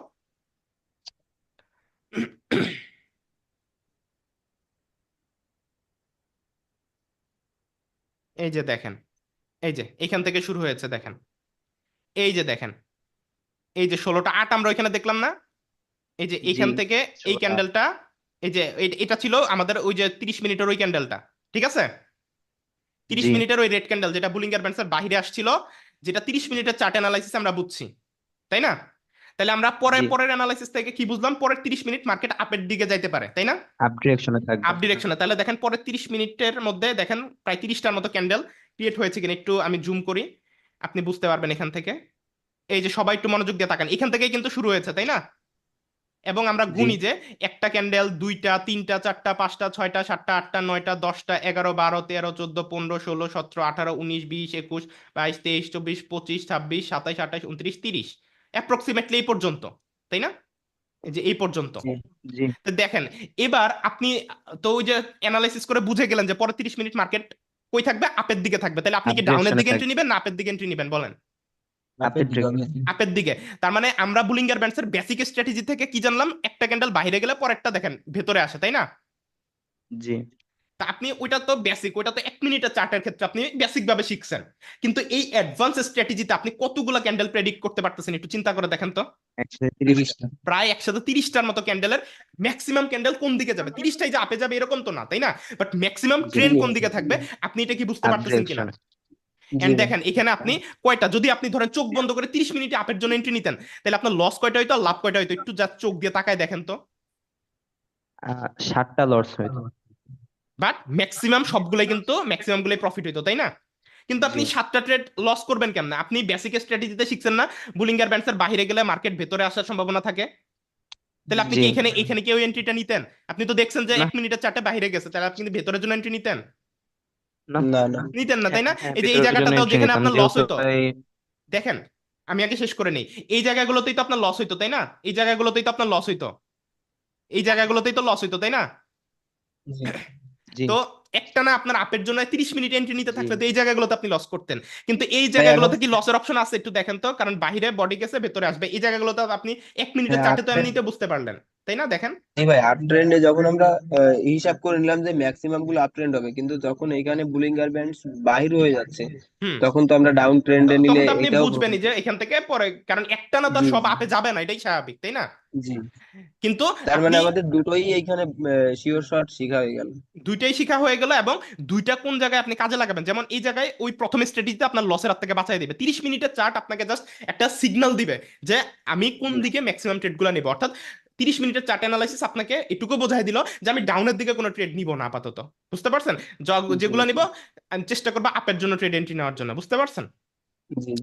এই যে দেখেন, এই যে এখান থেকে শুরু হয়েছে দেখেন, এই যে দেখেন, এই যে 16টা 8 আমরা ওইখানে দেখলাম না? এই যে জি এইখান থেকে এই 16টা। ক্যান্ডেলটা, এই যে এটা ছিল আমাদের ওই যে 30 মিনিটের ওই ক্যান্ডেলটা, ঠিক আছে? 30 জি মিনিটের ওই রেড ক্যান্ডেল যেটা বুলিঙ্গার ব্যান্ডসের বাইরে আসছিল, যেটা 30 মিনিটের চার্ট অ্যানালাইসিস আমরা বুঝছি, তাই না? তাহলে আমরা পরের জি পরের অ্যানালাইসিস থেকে কি বুঝলাম? পরের 30 মিনিট মার্কেট আপের দিকে যাইতে পারে, তাই না? আপ ডিরেকশনে থাকবে। আপ ডিরেকশনে। তাহলে দেখেন পরের 30 মিনিটের মধ্যে দেখেন প্রায় 30টার মতো ক্যান্ডেল ক্রিয়েট হয়েছে কিনা একটু আমি জুম করি, আপনি বুঝতে পারবেন এখান থেকে। এই যে সবাই একটু মনোযোগ দিয়ে তাকান, এখান থেকেই কিন্তু শুরু হয়েছে, তাই না? এবং আমরা জি গুনি যে একটা ক্যান্ডেল, দুইটা, তিনটা, চারটা, পাঁচটা, ছয়টা, সাতটা, আটটা, নয়টা, 10টা, 11, 12, 13, 14, 15, 16, 17, 18, 19, 20, 21, 22, 23, 24, 25, 26, 27, 28, 29, 30, অ্যাপ্রক্সিমেটলি এই পর্যন্ত, তাই না? এই যে এই পর্যন্ত। জি জি তো দেখেন এবার আপনি, তো ওই যে অ্যানালাইসিস করে বুঝে গেলেন যে পরে 30 মিনিট মার্কেট কই থাকবে? আপের দিকে থাকবে। তাহলে আপনি আপ কি ডাউনের ডিরেকশনে দিকে এন্ট্রি থাকবে। নেবেন না আপের দিকে এন্ট্রি নেবেন বলেন? আপের দিকে। আপের দিকে। তার মানে আমরা বুলিঙ্গার ব্যান্ডসের বেসিক স্ট্র্যাটেজি থেকে কি জানলাম? একটা ক্যান্ডেল বাইরে গেলে পরেরটা দেখেন ভেতরে আসে, তাই না? জি তা আপনি ওইটা তো বেসিক, ওইটা তো 1 মিনিটের চার্টের ক্ষেত্রে আপনি বেসিক ভাবে শিখছেন। কিন্তু এই অ্যাডভান্স স্ট্র্যাটেজিতে আপনি কতগুলো ক্যান্ডেল প্রেডিক্ট করতে পারতেছেন একটু চিন্তা করে দেখেন তো। 130টা। প্রায় 130টার মতো ক্যান্ডেলের ম্যাক্সিমাম ক্যান্ডেল কোন দিকে যাবে? 30টাই যে আপে যাবে এরকম তো না, তাই না? বাট ম্যাক্সিমাম জি ট্রেন্ড কোন দিকে থাকবে আপনি এটা কি বুঝতে আপ পারতেছেন কিনা? ডিরেকশনে। জি এন্ড দেখেন এখানে আপনি কয়টা, যদি আপনি ধরেন চোখ বন্ধ করে 30 মিনিটে আপের জন্য এন্ট্রি নিতেন, তাহলে আপনার লস কয়টা হইতো আর লাভ কয়টা হইতো? একটু যা চোখ দিয়ে তাকায় দেখেন তো। 7টা লস হইতো। বাট ম্যাক্সিমাম সবগুলাই কিন্তু ম্যাক্সিমাম গুলাই প্রফিট হইতো, তাই না? কিন্তু জি আপনি 7টা ট্রেড লস করবেন কেমনে? আপনি বেসিক স্ট্র্যাটেজিতে শিখছেন না বুলিঙ্গার ব্যান্ডসের বাইরে গেলে মার্কেট ভেতরে আসার সম্ভাবনা থাকে? তাহলে আপনি জি কি এখানে এখানে কি ওই এন্ট্রিটা নিতেন? আপনি তো দেখছেন যে না 1 মিনিটের চার্টে বাইরে গেছে, তাহলে আপনি কিন্তু ভেতরের জন্য এন্ট্রি নিতেন? না। না না নিতেন না, তাই না? হ্যাঁ এই যে এই ভিতরের জন্য জায়গাটাতেও এন্ট্রি যেখানে নিতাম আপনার লস যেহেতু হইতো, দেখেন আমি আগে শেষ করে নেই, এই জায়গাগুলোতেই তো আপনার লস হইতো, তাই না? এই জায়গাগুলোতেই তো আপনার লস হইতো, এই জায়গাগুলোতেই তো লস হইতো, তাই না? জি জি তো একটা না আপনার আপের জন্য 30 মিনিট এন্ট্রি নিতে জি থাকলে তো এই জায়গাগুলোতে আপনি লস করতেন। কিন্তু এই ভাই এখন জায়গাগুলোতে কি লসের অপশন আছে একটু দেখেন তো, কারণ বাইরে বডি গেছে ভেতরে আসবে, এই জায়গাগুলোতে আপনি 1 মিনিটের হ্যাঁ চার্টে আপ তো ট্রেন্ড, এমনিতে বুঝতে পারলেন, তাই না? দেখেন এই ভাই আপ ট্রেন্ডে যখন আমরা হিসাব করে নিলাম যে ম্যাক্সিমাম গুলো আপ ট্রেন্ড হবে, কিন্তু যখন এখানে বুলিঙ্গার ব্যান্ডস বাহির হয়ে যাচ্ছে হুম, তখন তো আমরা ডাউন ট্রেন্ডে নিলে তখন তো আপনি এটাও বুঝবেনই যে এখান থেকে পরে, কারণ একটা না তো আর জি সব আপে যাবে না, এটাই স্বাভাবিক, তাই না? জি। কিন্তু তার মানে আপনি আমাদের দুটোই এইখানে শিওর শট শিখা হয়ে গেল। দুইটাই শিখা হয়ে গেল, এবং দুইটা কোন জায়গায় আপনি কাজে লাগাবেন। যেমন এই জায়গায় ওই প্রথম স্ট্র্যাটেজিতে আপনার লসের হাত থেকে বাঁচাই দিবে, 30 মিনিটের চার্ট আপনাকে জাস্ট একটা সিগন্যাল দিবে যে আমি কোন জি দিকে ম্যাক্সিমাম ট্রেডগুলো নিব। অর্থাৎ 30 মিনিটের চার্ট অ্যানালাইসিস আপনাকে এটুকু বোঝাই দিল যে আমি ডাউনের দিকে কোনো ট্রেড নিব না আপাতত, বুঝতে পারছেন? জি যেগুলো নিব আমি চেষ্টা করবো আপের জন্য ট্রেড এন্ট্রি নেওয়ার জন্য, বুঝতে পারছেন? জি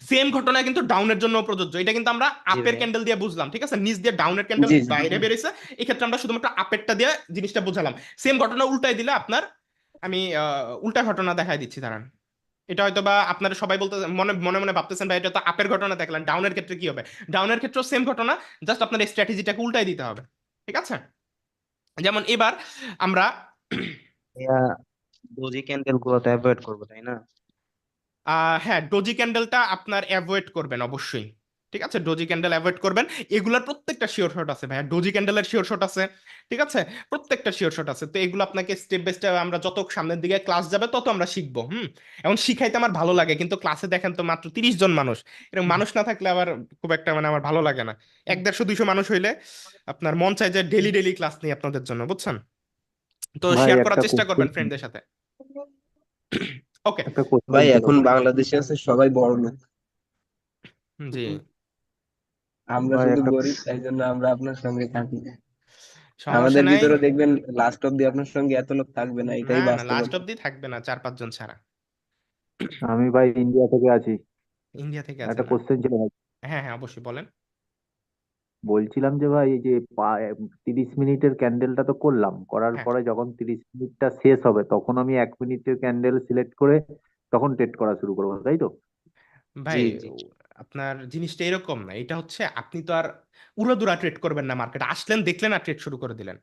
সেম ঘটনা কিন্তু ডাউনের জন্য প্রযোজ্য। এটা কিন্তু আমরা জি আপের ভাইয়া। ক্যান্ডেল দিয়ে বুঝলাম, ঠিক আছে? নিচ দিয়ে ডাউনের ক্যান্ডেল জি জি বাইরে বেরিয়েছে, এই ক্ষেত্রে আমরা শুধুমাত্র আপেরটা দিয়ে জিনিসটা বুঝালাম। সেম ঘটনা উল্টাই দিলে আপনার, আমি উল্টা ঘটনা দেখাই দিচ্ছি দাঁড়ান। এটা হয়তো বা আপনারা সবাই বলতে মনে মনে মনে ভাবতেছেন ভাই এটা তো আপের ঘটনা দেখলেন, ডাউনের ক্ষেত্রে কি হবে? ডাউনের ক্ষেত্রে সেম ঘটনা, জাস্ট আপনার এই স্ট্র্যাটেজিটাকে উল্টাই দিতে হবে, ঠিক আছে? যেমন এবার আমরা ভাইয়া ডোজি ক্যান্ডেল গুলো তো অ্যাভয়েড করবো তাই না? হ্যাঁ, ডোজি ক্যান্ডেলটা আপনার অ্যাভয়েড করবেন অবশ্যই। ঠিক আছে, ডোজি ক্যান্ডেল অ্যাভয়েড করবেন। এগুলার প্রত্যেকটা শিওর শট আছে ভাইয়া, ডোজি ক্যান্ডেলের শিওর শট আছে। ঠিক আছে, প্রত্যেকটা শিওর শট আছে। তো এগুলো আপনাকে স্টেপ বাই স্টেপ, আমরা যত সামনের দিকে ক্লাস যাবে তত আমরা শিখবো। এখন শিখাইতে আমার ভালো লাগে, কিন্তু ক্লাসে দেখেন তো মাত্র 30 জন মানুষ। এরকম মানুষ না থাকলে আবার খুব একটা মানে আমার ভালো লাগে না। 100-150-200 মানুষ হইলে আপনার মন চায় যে ডেলি ডেলি ক্লাস নেই আপনাদের জন্য, বুঝছেন? তো ভাই শেয়ার করার একটা চেষ্টা কোশ্চেন, করবেন ফ্রেন্ডদের সাথে। ওকে। একটা কোশ্চেন ভাই ছিল। এখন বাংলাদেশে আছে সবাই বড় লোক, জি। আমরা ভাই শুধু একটা, গরিব, তাই জন্য আমরা আপনার সঙ্গে থাকি। সমস্যা আমাদের নাই। ভিতরে দেখবেন লাস্ট অব্দি আপনার সঙ্গে এত লোক থাকবে না, না এটাই না, লাস্ট বাস্তবতা। অব্দি থাকবে না 4-5 জন ছাড়া। আমি ভাই ইন্ডিয়া থেকে আছি। ইন্ডিয়া থেকে একটা আছেন না? কোশ্চেন ছিল ভাই। হ্যাঁ হ্যাঁ, অবশ্যই বলেন। বলছিলাম যে ভাই, এই যে 30 মিনিটের ক্যান্ডেলটা তো করলাম, করার হ্যাঁ পরে যখন 30 মিনিটটা শেষ হবে তখন আমি 1 মিনিটের ক্যান্ডেল সিলেক্ট করে তখন ট্রেড করা শুরু করবো, তাই তো? ভাই, জি জি। আপনার জিনিসটা এরকম না। এটা হচ্ছে আপনি তো আর উড়াদুরা ট্রেড করবেন না, মার্কেটে আসলেন দেখলেন আর ট্রেড শুরু করে দিলেন।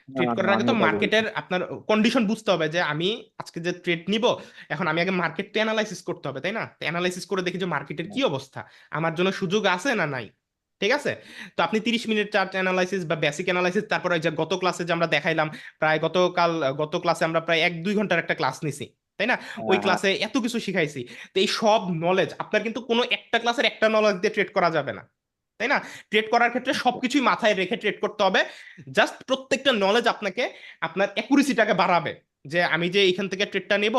না ট্রেড না, করার আগে আমি তো ওটা বলছি মার্কেটের না। আপনার কন্ডিশন বুঝতে হবে যে আমি আজকে যে ট্রেড নিব, এখন আমি আগে মার্কেটটা অ্যানালাইসিস করতে হবে, তাই না? অ্যানালাইসিস করে দেখি যে মার্কেটের কি অবস্থা, আমার জন্য সুযোগ আছে না নাই। ঠিক আছে, তো আপনি 30 মিনিট চার্ট অ্যানালাইসিস বা বেসিক অ্যানালাইসিস, তারপরে ওই যে গত ক্লাসে যে আমরা দেখাইলাম, প্রায় গত ক্লাসে আমরা প্রায় 1-2 ঘন্টার একটা ক্লাস নিছি, তাই না? ওই হ্যাঁ হ্যাঁ। ক্লাসে এত কিছু শিখাইছি। তো এই সব নলেজ আপনার কিন্তু কোনো একটা ক্লাসের একটা নলেজ দিয়ে ট্রেড করা যাবে না, তাই না? ট্রেড করার ক্ষেত্রে সবকিছুই মাথায় রেখে ট্রেড করতে হবে। জাস্ট প্রত্যেকটা নলেজ আপনাকে আপনার অ্যাকুরেসিটাকে বাড়াবে, যে আমি যে এখান থেকে ট্রেডটা নেব,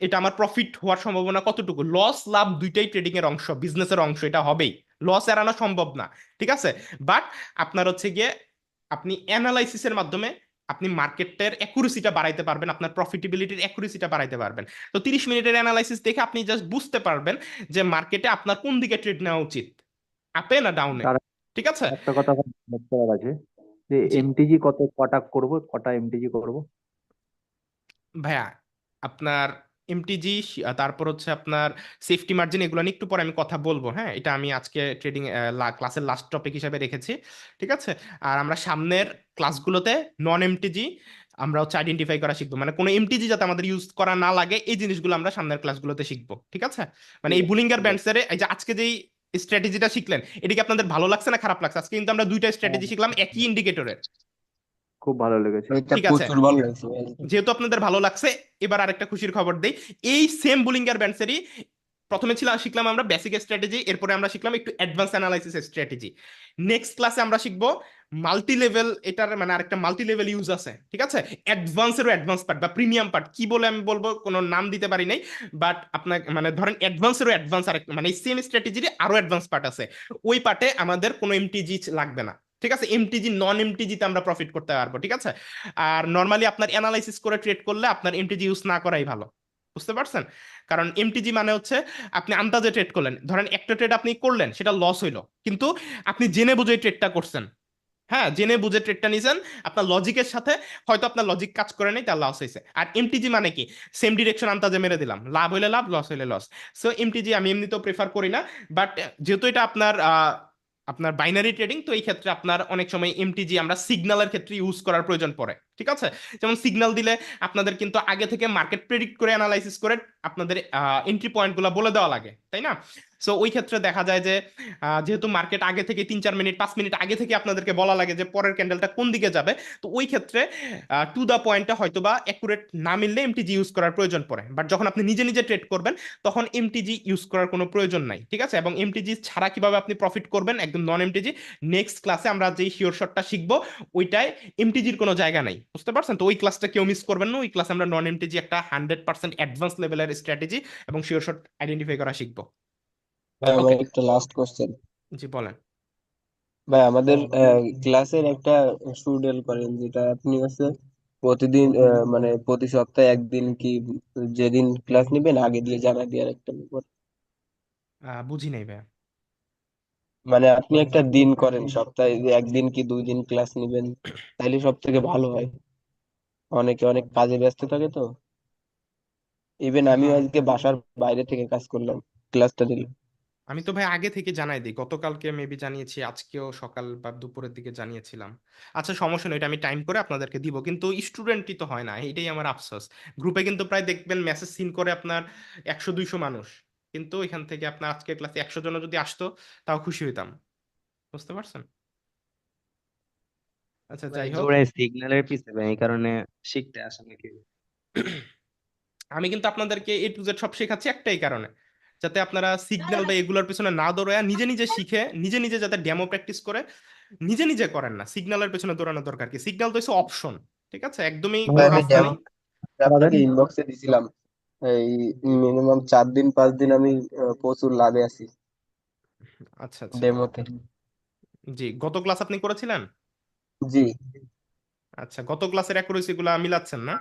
এটা আমার প্রফিট হওয়ার সম্ভাবনা কতটুকু। লস লাভ দুইটাই ট্রেডিং এর অংশ, বিজনেসের অংশ, এটা হবেই। লস এড়ানো সম্ভব না। ঠিক আছে, বাট আপনার হচ্ছে গিয়ে আপনি অ্যানালাইসিসের মাধ্যমে আপনি মার্কেটের অ্যাকুরেসিটা বাড়াইতে পারবেন, আপনার প্রফিটেবিলিটির অ্যাকুরেসিটা বাড়াইতে পারবেন। তো 30 মিনিটের অ্যানালাইসিস দেখে আপনি জাস্ট বুঝতে পারবেন যে মার্কেটে আপনার কোন দিকে ট্রেড নেওয়া উচিত, আপে না ডাউনে। তার ঠিক আছে। একটা কথা আমার নোট করার আছে, যে জি এমটিজি কটা করব, কটা এমটিজি করব? ভাইয়া, আপনার এমটিজি, তারপর হচ্ছে আপনার সেফটি মার্জিন, এগুলো নিয়ে একটু পরে আমি কথা বলবো। হ্যাঁ, এটা আমি আজকে ট্রেডিং ক্লাসের লাস্ট টপিক হিসেবে রেখেছি। ঠিক আছে, আর আমরা সামনের ক্লাসগুলোতে নন এমটিজি আমরা হচ্ছে আইডেন্টিফাই করা শিখবো, মানে কোনো এমটিজি যাতে আমাদের ইউজ করা না লাগে, এই জিনিসগুলো আমরা সামনের ক্লাসগুলোতে শিখবো। ঠিক আছে, মানে ঠিক এই আছে, বুলিঙ্গার ঠিক আছে। ব্যান্ডসের এই যে আজকে যেই স্ট্র্যাটেজিটা শিখলেন, এটা কি আপনাদের ভালো লাগছে না খারাপ লাগছে? আজকে কিন্তু আমরা দুইটা হ্যাঁ, স্ট্র্যাটেজি শিখলাম একই ইন্ডিকেটরের। খুব ভালো লেগেছে। এটা ঠিক আছে, প্রচুর ভালো লাগছে ভাই। যেহেতু আপনাদের ভালো লাগছে, এবার আরেকটা খুশির খবর দেই। এই সেম বুলিঙ্গার ব্যান্ডসেরই প্রথমে শিখলাম আমরা বেসিক স্ট্র্যাটেজি, এরপরে আমরা শিখলাম একটু অ্যাডভান্স অ্যানালাইসিস স্ট্র্যাটেজি। নেক্সট ক্লাসে আমরা শিখবো মাল্টি লেভেল, এটার মানে আরেকটা মাল্টি লেভেল ইউজ আছে। ঠিক আছে, অ্যাডভান্সেরও অ্যাডভান্স পার্ট বা প্রিমিয়াম পার্ট কি বলে আমি বলবো, কোনো নাম দিতে পারি নাই, বাট আপনার মানে ধরেন অ্যাডভান্সেরও অ্যাডভান্স আরেক, মানে সেম স্ট্র্যাটেজির আরো অ্যাডভান্স পার্ট আছে। ওই পার্টে আমাদের কোনো এমটিজি লাগবে না। ঠিক আছে, এমটিজি নন এমটিজিতে আমরা প্রফিট করতে পারবো। ঠিক আছে, আর নর্মালি আপনার অ্যানালাইসিস করে ট্রেড করলে আপনার এমটিজি ইউজ না করাই ভালো। বুঝতে পারছেন? কারণ এমটিজি মানে হচ্ছে আপনি আন্দাজে ট্রেড করলেন, ধরেন একটা ট্রেড আপনি করলেন, সেটা লস হইলো, কিন্তু আপনি জেনে বুঝে ট্রেডটা করছেন। হ্যাঁ, জেনে বুঝে ট্রেডটা নিছেন, আপনার লজিকের সাথে, হয়তো আপনার লজিক কাজ করে নাই, তার লস হয়েছে। আর এমটিজি মানে কি, সেম ডিরেকশন আন্দাজে মেরে দিলাম, লাভ হইলে লাভ, লস হইলে লস। সো এমটিজি আমি এমনিতেও প্রেফার করি না। বাট যেহেতু এটা আপনার আপনার বাইনারি ট্রেডিং, তো এই ক্ষেত্রে আপনার অনেক সময় এমটিজি আমরা সিগন্যালের ক্ষেত্রে ইউজ করার প্রয়োজন পড়ে। ঠিক আছে, যেমন সিগন্যাল দিলে আপনাদের কিন্তু আগে থেকে মার্কেট প্রেডিক্ট করে অ্যানালাইসিস করে আপনাদের এন্ট্রি পয়েন্টগুলো বলে দেওয়া লাগে, তাই না? সো ওই ক্ষেত্রে দেখা যায় যে যেহেতু মার্কেট আগে থেকে 3-4 মিনিট 5 মিনিট আগে থেকে আপনাদেরকে বলা লাগে যে পরের ক্যান্ডেলটা কোন দিকে যাবে, তো ওই ক্ষেত্রে টু দা পয়েন্টটা হয়তো বা অ্যাকুরেট না মিললে এমটিজি ইউজ করার প্রয়োজন পড়ে। বাট যখন আপনি নিজে নিজে ট্রেড করবেন, তখন এমটিজি ইউজ করার কোনো প্রয়োজন নাই। ঠিক আছে, এবং এমটিজি ছাড়া কিভাবে আপনি প্রফিট করবেন একদম নন এমটিজি, নেক্সট ক্লাসে আমরা যেই শিওর শটটা শিখবো, ওইটায় এমটিজির কোনো জায়গা নাই। বুঝতে পারছেন? তো ওই ক্লাসটা কেউ মিস করবেন না। ওই ক্লাসে আমরা নন এমটিজি একটা 100% অ্যাডভান্স লেভেলের স্ট্র্যাটেজি এবং শিওর শট আইডেন্টিফাই করা শিখবো। ভাই আমার ওকে, একটা লাস্ট কোশ্চেন। জি বলেন। ভাই আমাদের ক্লাসের একটা স্টুডেন্ট করেন, যেটা আপনি হচ্ছে প্রতিদিন মানে প্রতি সপ্তাহে একদিন কি, যেদিন ক্লাস নিবেন আগে দিয়ে জানা দেওয়ার একটা ব্যাপার। বুঝি নাই ভাই। মানে আপনি একটা দিন করেন সপ্তাহে, যে একদিন কি 2 দিন ক্লাস নিবেন, তাইলে সব থেকে ভালো হয়। অনেকে অনেক কাজে ব্যস্ত থাকে তো। ইভেন আমিও হ্যাঁ, আজকে বাসার বাইরে থেকে কাজ করলাম, ক্লাসটা দিলাম। আমি তো ভাই আগে থেকে জানাই দিই, গতকালকে মেবি জানিয়েছি, আজকেও সকাল বা দুপুরের দিকে জানিয়েছিলাম। আচ্ছা সমস্যা নেই, এটা আমি টাইম করে আপনাদেরকে দিব, কিন্তু স্টুডেন্টই তো হয় না, এটাই আমার আফসোস। গ্রুপে কিন্তু প্রায় দেখবেন মেসেজ সিন করে আপনার 100-200 মানুষ। কিন্তু এখান থেকে আপনার আজকের ক্লাসে 100 জন যদি আসতো তাও খুশি হইতাম। বুঝতে পারছেন? আচ্ছা, ভাই যাই হোক, দৌড়াই সিগন্যালের পিছে ভাই, এই কারণে শিখতে আসা নাকি। আমি কিন্তু আপনাদেরকে এ টু জেড সব শেখাচ্ছি একটাই কারণে, যাতে আপনারা সিগন্যাল বা এগুলোর পিছনে না দৌড়ায় নিজে নিজে শিখে নিজে নিজে যাতে ডেমো প্র্যাকটিস করে নিজে নিজে করেন না। সিগন্যালের পেছনে দৌড়ানোর দরকার কি? সিগন্যাল তো হচ্ছে অপশন, ঠিক আছে, একদমই ভাই কোনো আমি রাস্তা ডেমো নেই। করাবেন? আপনাকে ইনবক্সে দিছিলাম। এই মিনিমাম 4 দিন 5 দিন আমি প্রচুর লাভে আছি আচ্ছা আচ্ছা, ডেমোতে। জি, গত ক্লাস আপনি করেছিলেন? জি আচ্ছা, গত ক্লাসের অ্যাকুরেসি গুলা মিলাচ্ছেন না?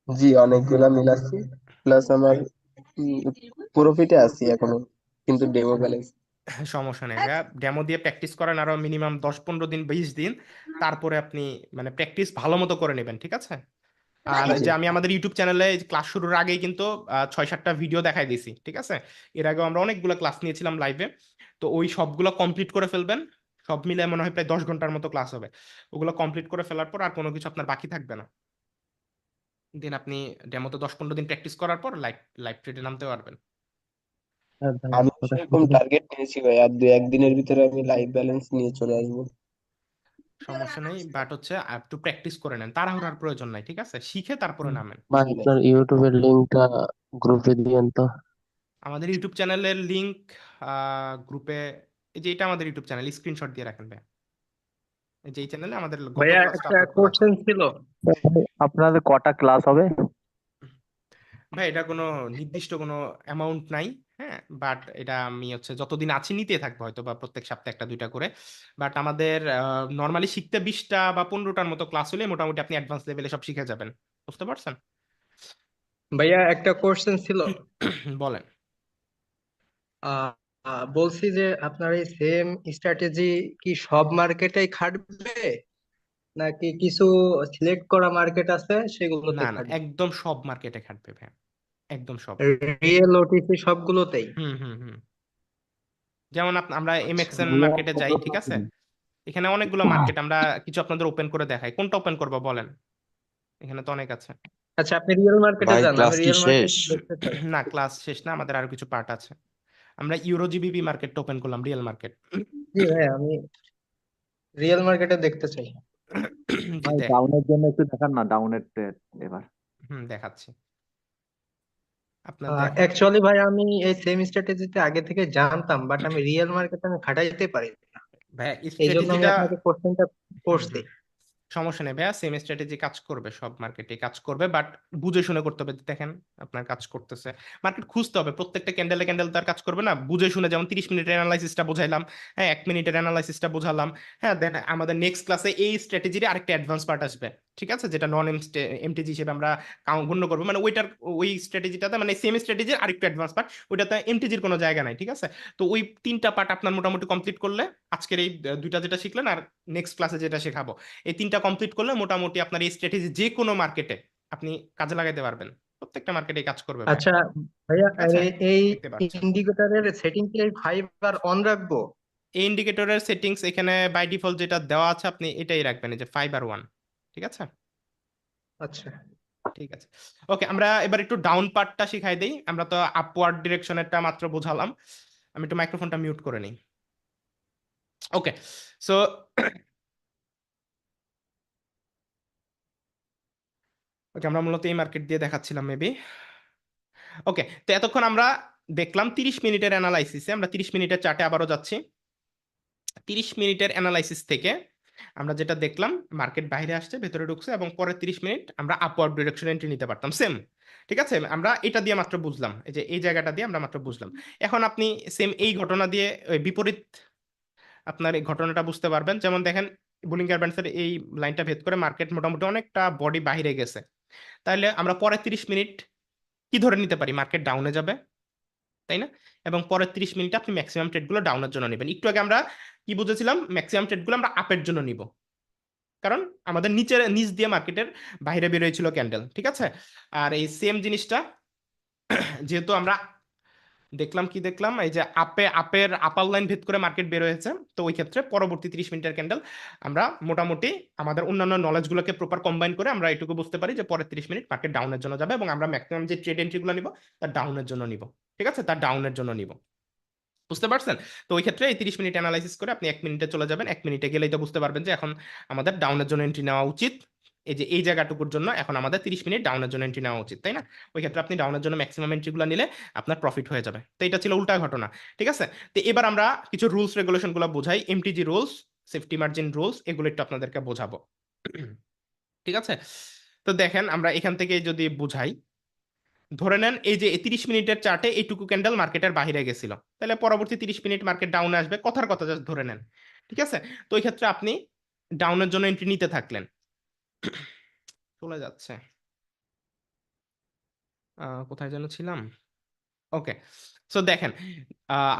জি, অনেকগুলা মিলাচ্ছি, প্লাস আমার প্রফিটে আছি এখনো, কিন্তু ডেমো ব্যালেন্স। সমস্যা নেই ভাইয়া, ডেমো দিয়ে প্র্যাকটিস করেন আরো মিনিমাম 10-15 দিন 20 দিন, তারপরে আপনি মানে প্র্যাকটিস ভালো মতো করে নেবেন, ঠিক আছে? আর এই জি যে আমি আমাদের ইউটিউব চ্যানেলে ক্লাস শুরুর আগেই কিন্তু 6-7টা ভিডিও দেখাই দিয়েছি, ঠিক আছে? এর আগে আমরা অনেকগুলো ক্লাস নিয়েছিলাম লাইভে, তো ওই সবগুলো কমপ্লিট করে ফেলবেন। সব মিলে মনে হয় প্রায় 10 ঘন্টার মতো ক্লাস হবে। ওগুলো কমপ্লিট করে ফেলার পর আর কোনো কিছু আপনার বাকি থাকবে না। দেন আপনি ডেমোতে 10-15 দিন প্র্যাকটিস করার পর লাইভ লাইভ ট্রেডে নামতে পারবেন। আর ভাই আমি কথা সেরকম শুনতে টার্গেট নিয়েছি ভাই, আর 2-1 দিনের ভিতরে আমি লাইভ ব্যালেন্স নিয়ে চলে আসবো। সমস্যা নেই, বাট হচ্ছে একটু প্র্যাকটিস করে নেন, তাড়াহুড়ার প্রয়োজন নাই, ঠিক আছে? শিখে তারপরে নামেন। ভাই, জি ভাই। আপনার ইউটিউবের লিঙ্কটা গ্রুপে দিয়েন তো। আমাদের ইউটিউব চ্যানেলের লিংক গ্রুপে, এই যে এটা আমাদের ইউটিউব চ্যানেল, স্ক্রিনশট দিয়ে রাখেন ভাই। এই যে এই চ্যানেলে আমাদের গত ভাইয়া ক্লাসটা একটা আপলোড করা আছে। কোশ্চেন ছিল। আপনাদের কটা ক্লাস হবে? ভাই এটা কোনো নির্দিষ্ট কোনো অ্যামাউন্ট নাই, হ্যাঁ, বাট এটা আমি হচ্ছে যতদিন আছি নিতে থাকবো, হয়তো বা প্রত্যেক সপ্তাহে একটা দুইটা করে। বাট আমাদের নর্মালি শিখতে 20টা বা 15টার মতো ক্লাস হলে মোটামুটি আপনি অ্যাডভান্স লেভেলে সব শিখে যাবেন। বুঝতে পারছেন? ভাইয়া একটা কোশ্চেন ছিল। বলেন। আহ বলছি যে আপনার এই সেম স্ট্র্যাটেজি কি সব মার্কেটেই খাটবে, নাকি কিছু সিলেক্ট করা মার্কেট আছে সেগুলোতে না না, খাটবে? একদম সব মার্কেটে খাটবে ভাই, একদম সব। রিয়েল ওটিসি সবগুলোতেই? হুম হুম হুম। যেমন আমরা আচ্ছা এমএক্সএন মার্কেটে যাই, ঠিক আছে? এখানে অনেকগুলো মার্কেট, আমরা কিছু আপনাদের ওপেন করে দেখাই, কোনটা ওপেন করবো বলেন? এখানে তো অনেক আছে। আচ্ছা, আপনি রিয়েল মার্কেটে ভাই যান, আমি ক্লাস কি রিয়েল শেষ? মার্কেট দেখতে চাই। না, ক্লাস শেষ না, আমাদের আরো কিছু পার্ট আছে। আমরা ইউরো জিবিপি মার্কেটটা ওপেন করলাম, রিয়েল মার্কেট। জি ভাই, আমি রিয়েল মার্কেটে দেখতে চাই। জি ভাই দেখ, ডাউনের জন্য একটু দেখান না, ডাউনের ট্রেড এবার। হুম, দেখাচ্ছি আপনার দেখেন। অ্যাকচুয়ালি ভাই আমি এই সেম স্ট্র্যাটেজিতে আগে থেকে জানতাম, বাট আমি রিয়েল মার্কেটে আমি খাটাইতে পারি না। ভাইয়া এই জন্য আমি স্ট্র্যাটেজিটা, আপনাকে কোশ্চেনটা হুম করছি। হুম, সমস্যা নেই ভাইয়া, সেম স্ট্র্যাটেজি কাজ করবে, সব মার্কেটে কাজ করবে, বাট বুঝে শুনে করতে হবে। দেখেন আপনার কাজ করতেছে, মার্কেট খুঁজতে হবে, প্রত্যেকটা ক্যান্ডেলে ক্যান্ডেল তার কাজ করবে না, বুঝে শুনে। যেমন 30 মিনিটের অ্যানালাইসিসটা বোঝাইলাম, হ্যাঁ, 1 মিনিটের অ্যানালাইসিসটা বোঝালাম, হ্যাঁ, দেন আমাদের নেক্সট ক্লাসে এই স্ট্র্যাটেজির আরেকটা অ্যাডভান্স পার্ট আসবে, ঠিক আছে, যেটা নন এমটিজি হিসেবে আমরা গণ্য করবো, মানে ওইটার, ওই স্ট্র্যাটেজিটাতে মানে সেম স্ট্র্যাটেজির আরেকটু অ্যাডভান্স পার্ট, ওইটাতে এমটিজির কোনো জায়গা নাই, ঠিক আছে? তো ওই 3টা পার্ট আপনার মোটামুটি কমপ্লিট করলে, আজকের এই দুইটা যেটা শিখলেন আর নেক্সট ক্লাসে যেটা শেখাবো, এই 3টা কমপ্লিট করলে মোটামুটি আপনার এই স্ট্র্যাটেজি যে কোনো মার্কেটে আপনি কাজে লাগাইতে পারবেন। প্রত্যেকটা মার্কেটে কাজ করবে ভাই, আচ্ছা ভাইয়া, ঠিক আছে? এই দেখতে পাচ্ছেন ইন্ডিকেটরের সেটিং কি 5 আর অন রাখবো? এই ইন্ডিকেটরের সেটিংস এখানে বাই ডিফল্ট যেটা দেওয়া আছে আপনি এটাই রাখবেন, এই যে 5 আর 1, ঠিক আছে? আচ্ছা ঠিক আছে, ওকে, আমরা এবার একটু ডাউন পার্টটা শিখাই দেই। আমরা তো আপওয়ার্ড ডিরেকশনেরটা মাত্র বোঝালাম, আমি একটু মাইক্রোফোনটা মিউট করে নিই। ওকে, সো ওকে, আমরা মূলত এই মার্কেট দিয়ে দেখাচ্ছিলাম মেবি। ওকে, তো এতক্ষণ আমরা দেখলাম 30 মিনিটের অ্যানালাইসিসে, আমরা 30 মিনিটের চার্টে আবারও যাচ্ছি। 30 মিনিটের অ্যানালাইসিস থেকে আমরা যেটা দেখলাম, মার্কেট বাইরে আসছে, ভেতরে ঢুকছে, এবং পরের 30 মিনিট আমরা আপওয়ার্ড ডিরেকশন এন্ট্রি নিতে পারতাম, সেম, ঠিক আছে? আমরা এটা দিয়ে মাত্র বুঝলাম, এই যে এই জায়গাটা দিয়ে আমরা মাত্র বুঝলাম। এখন আপনি সেম এই ঘটনা দিয়ে ওই বিপরীত আপনার এই ঘটনাটা বুঝতে পারবেন। যেমন দেখেন, বুলিঙ্গার ব্যান্ডসের এই লাইনটা ভেদ করে মার্কেট মোটামুটি অনেকটা বডি বাইরে গেছে, তাহলে আমরা পরের 30 মিনিট কি ধরে নিতে পারি? মার্কেট ডাউনে যাবে, তাই না? এবং পরের 30 মিনিটে আপনি ম্যাক্সিমাম ট্রেডগুলো ডাউনের জন্য নেবেন। একটু আগে আমরা কি বুঝেছিলাম? ম্যাক্সিমাম ট্রেডগুলো আমরা আপের জন্য নিব, কারণ আমাদের নিচ দিয়ে মার্কেটের বাইরে বেরোয়েছিল ক্যান্ডেল, ঠিক আছে? আর এই সেম জিনিসটা যেহেতু আমরা দেখলাম কি দেখলাম, এই যে আপের আপার লাইন ভেদ করে মার্কেট বের হয়েছে। তো ওই ক্ষেত্রে পরবর্তী 30 মিনিটের ক্যান্ডেল আমরা মোটামুটি আমাদের অন্যান্য নলেজ গুলোকে প্রপার কম্বাইন করে আমরা এটুকু বুঝতে পারি যে পরের 30 মিনিট মার্কেট ডাউনের জন্য যাবে, এবং আমরা ম্যাক্সিমাম যে ট্রেড এন্ট্রি গুলো নিব তার ডাউনের জন্য নিব। ঠিক আছে, তার ডাউনের জন্য নিব। বুঝতে পারছেন? তো ওই ক্ষেত্রে এই 30 মিনিট অ্যানালাইসিস করে আপনি 1 মিনিটে চলে যাবেন, 1 মিনিটে গেলেই তো বুঝতে পারবেন যে এখন আমাদের ডাউনের জন্য এন্ট্রি নেওয়া উচিত। এই যে এই জায়গাটুকুর জন্য এখন আমাদের 30 মিনিট ডাউনের জন্য এন্ট্রি নেওয়া উচিত, তাই না? ওই ক্ষেত্রে আপনি ডাউনের জন্য ম্যাক্সিমাম এন্ট্রিগুলো নিলে আপনার প্রফিট হয়ে যাবে। তো এটা ছিল উল্টা ঘটনা। ঠিক আছে, তো এবার আমরা কিছু রুলস রেগুলেশন গুলো বোঝাই, MTG rules, safety margin rules, এগুলো একটু আপনাদেরকে বোঝাবো। ঠিক আছে, তো দেখেন আমরা এখান থেকে যদি বুঝাই, ধরে নেন এই যে 30 মিনিটের চার্টে এইটুকু ক্যান্ডেল মার্কেটের বাইরে গেছিল, তাহলে পরবর্তী 30 মিনিট মার্কেট ডাউনে আসবে, কথার কথা জাস্ট ধরে নেন। ঠিক আছে, তো ওই ক্ষেত্রে আপনি ডাউনের জন্য এন্ট্রি নিতে থাকলেন। চলে যাচ্ছে, কোথায় যেন ছিলাম। ওকে, সো দেখেন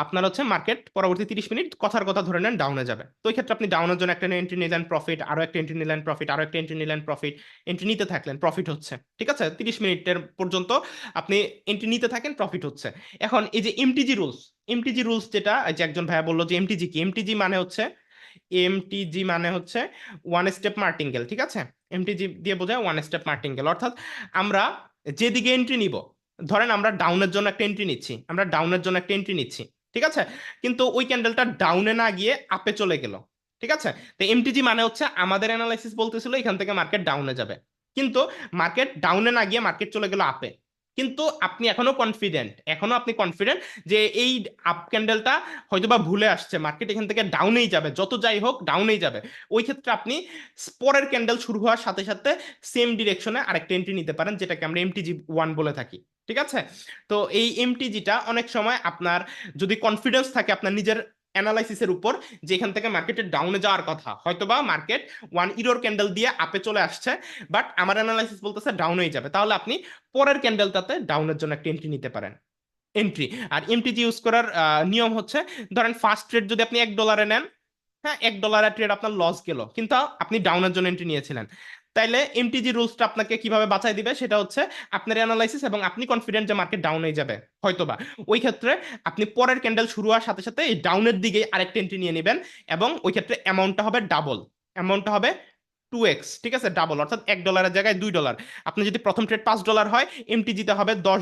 আপনার হচ্ছে মার্কেট পরবর্তী 30 মিনিট কথার কথা ধরে নেন ডাউনে যাবে। তো ওই ক্ষেত্রে আপনি ডাউনের জন্য একটা এন্ট্রি নিলেন প্রফিট, আরো একটা এন্ট্রি নিলেন প্রফিট, আরো একটা এন্ট্রি নিলেন প্রফিট, এন্ট্রি নিতে থাকলেন, প্রফিট হচ্ছে। ঠিক আছে, 30 মিনিটের পর্যন্ত আপনি এন্ট্রি নিতে থাকেন, প্রফিট হচ্ছে। এখন এই যে এমটিজি রুলস যেটা এই যে একজন ভাইয়া বললো যে এমটিজি কি, এমটিজি মানে হচ্ছে ওয়ান স্টেপ মার্টিঙ্গেল। ঠিক আছে, এমটিজি দিয়ে বোঝায় ওয়ান স্টেপ মার্টিঙ্গেল, অর্থাৎ আমরা যেদিকে এন্ট্রি নিব, ধরেন আমরা ডাউনের জন্য একটা এন্ট্রি নিচ্ছি, ঠিক আছে, কিন্তু ওই ক্যান্ডেলটা ডাউনে না গিয়ে আপে চলে গেল। ঠিক আছে, তো এমটিজি মানে হচ্ছে আমাদের অ্যানালাইসিস বলতেছিল এখান থেকে মার্কেট ডাউনে যাবে, কিন্তু মার্কেট ডাউনে না গিয়ে মার্কেট চলে গেল আপে। কিন্তু আপনি কনফিডেন্ট যে এই আপ ক্যান্ডেলটা হয়তোবা ভুলে আসছে, মার্কেট এখান থেকে ডাউনেই যাবে, যত যাই হোক ডাউনেই যাবে। ওই ক্ষেত্রে আপনি পরের ক্যান্ডেল শুরু হওয়ার সাথে সাথে সেম ডিরেকশনে আরেকটা এন্ট্রি নিতে পারেন, যেটাকে আমরা এমটিজি 1 বলে থাকি। ঠিক আছে, তো এই এমটিজিটা অনেক সময় আপনার যদি কনফিডেন্স থাকে আপনার নিজের অ্যানালাইসিসের উপর যে এখান থেকে মার্কেটের ডাউনে যাওয়ার কথা, হয়তোবা মার্কেট 1 ইরোর ক্যান্ডেল দিয়ে আপে চলে আসছে, বাট আমার অ্যানালাইসিস বলতেছে ডাউনেই যাবে, তাহলে আপনি পরের ক্যান্ডেলটাতে ডাউনের জন্য একটা এন্ট্রি নিতে পারেন। আর এমটিজি ইউজ করার নিয়ম হচ্ছে, ধরেন ফার্স্ট ট্রেড যদি আপনি $1 নেন, হ্যাঁ, $1 ট্রেড আপনার লস গেল, কিন্তু আপনি ডাউনের জন্য এন্ট্রি নিয়েছিলেন, তাইলে এমটিজি রুলসটা আপনাকে কিভাবে বাঁচাই দিবে সেটা হচ্ছে আপনার অ্যানালাইসিস, এবং আপনি কনফিডেন্ট যে মার্কেট ডাউনে যাবে হয়তোবা, ওই ক্ষেত্রে আপনি পরের ক্যান্ডেল শুরু হওয়ার সাথে সাথে এই ডাউনের দিকে আরেকটা এন্ট্রি নিয়ে নেবেন, এবং ওই ক্ষেত্রে অ্যামাউন্টটা হবে ডাবল, অ্যামাউন্টটা হবে 2x। ঠিক আছে, ডাবল, অর্থাৎ $1 জায়গায় $2। আপনি যদি প্রথম ট্রেড $5 হয়, এমটিজিতে হবে $10,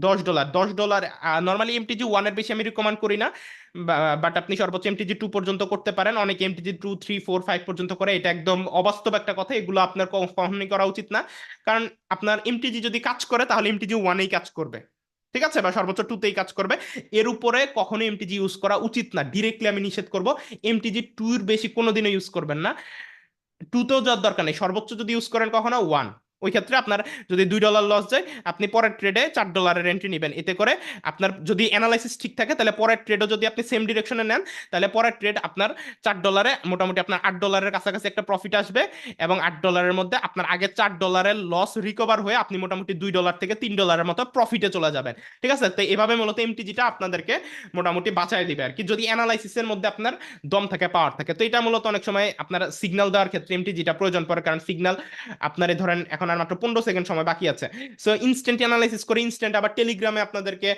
$10। নর্মালি এমটিজি 1 এর বেশি আমি রিকমেন্ড করি না, বাট আপনি সর্বোচ্চ এমটিজি 2 পর্যন্ত করতে পারেন, অনেকে এমটিজি 2, 3, 4, 5 পর্যন্ত করে, এটা একদম অবাস্তব একটা কথা, এগুলো আপনার কখনোই করা উচিত না। কারণ আপনার এমটিজি যদি কাজ করে তাহলে এমটিজি 1-এই কাজ করবে, ঠিক আছে, বা সর্বোচ্চ 2-তেই কাজ করবে। এর উপরে কখনো এমটিজি ইউজ করা উচিত না, ডিরেক্টলি আমি নিষেধ করব। এমটিজি 2 এর বেশি কোনোদিনও ইউজ করবেন না, 2তেও যাওয়ার দরকার নেই, সর্বোচ্চ যদি ইউজ করেন কখনো 1। ওই ক্ষেত্রে আপনার যদি $2 লস যায়, আপনি পরের ট্রেডে $4 এন্ট্রি নেবেন, এতে করে আপনার যদি অ্যানালাইসিস ঠিক থাকে তাহলে পরের ট্রেডও যদি আপনি সেম ডিরেকশনে নেন, তাহলে পরের ট্রেড আপনার $4 মোটামুটি আপনার $8 কাছাকাছি একটা প্রফিট আসবে, এবং $8 মধ্যে আপনার আগে $4 লস রিকভার হয়ে আপনি মোটামুটি $2 থেকে $3 মতো প্রফিটে চলে যাবেন। ঠিক আছে, তো এভাবে মূলত এমটিজিটা আপনাদেরকে মোটামুটি বাঁচায় দিবে আর কি, যদি অ্যানালাইসিসের মধ্যে আপনার দম থাকে, পাওয়ার থাকে। তো এটা মূলত অনেক সময় আপনার সিগন্যাল দেওয়ার ক্ষেত্রে এমটিজিটা প্রয়োজন পড়ে, কারণ সিগন্যাল আপনার ধরেন এখন আর মাত্র 15 সেকেন্ড সময় বাকি আছে, সো ইনস্ট্যান্ট অ্যানালাইসিস করে ইনস্ট্যান্ট আবার টেলিগ্রামে আপনাদেরকে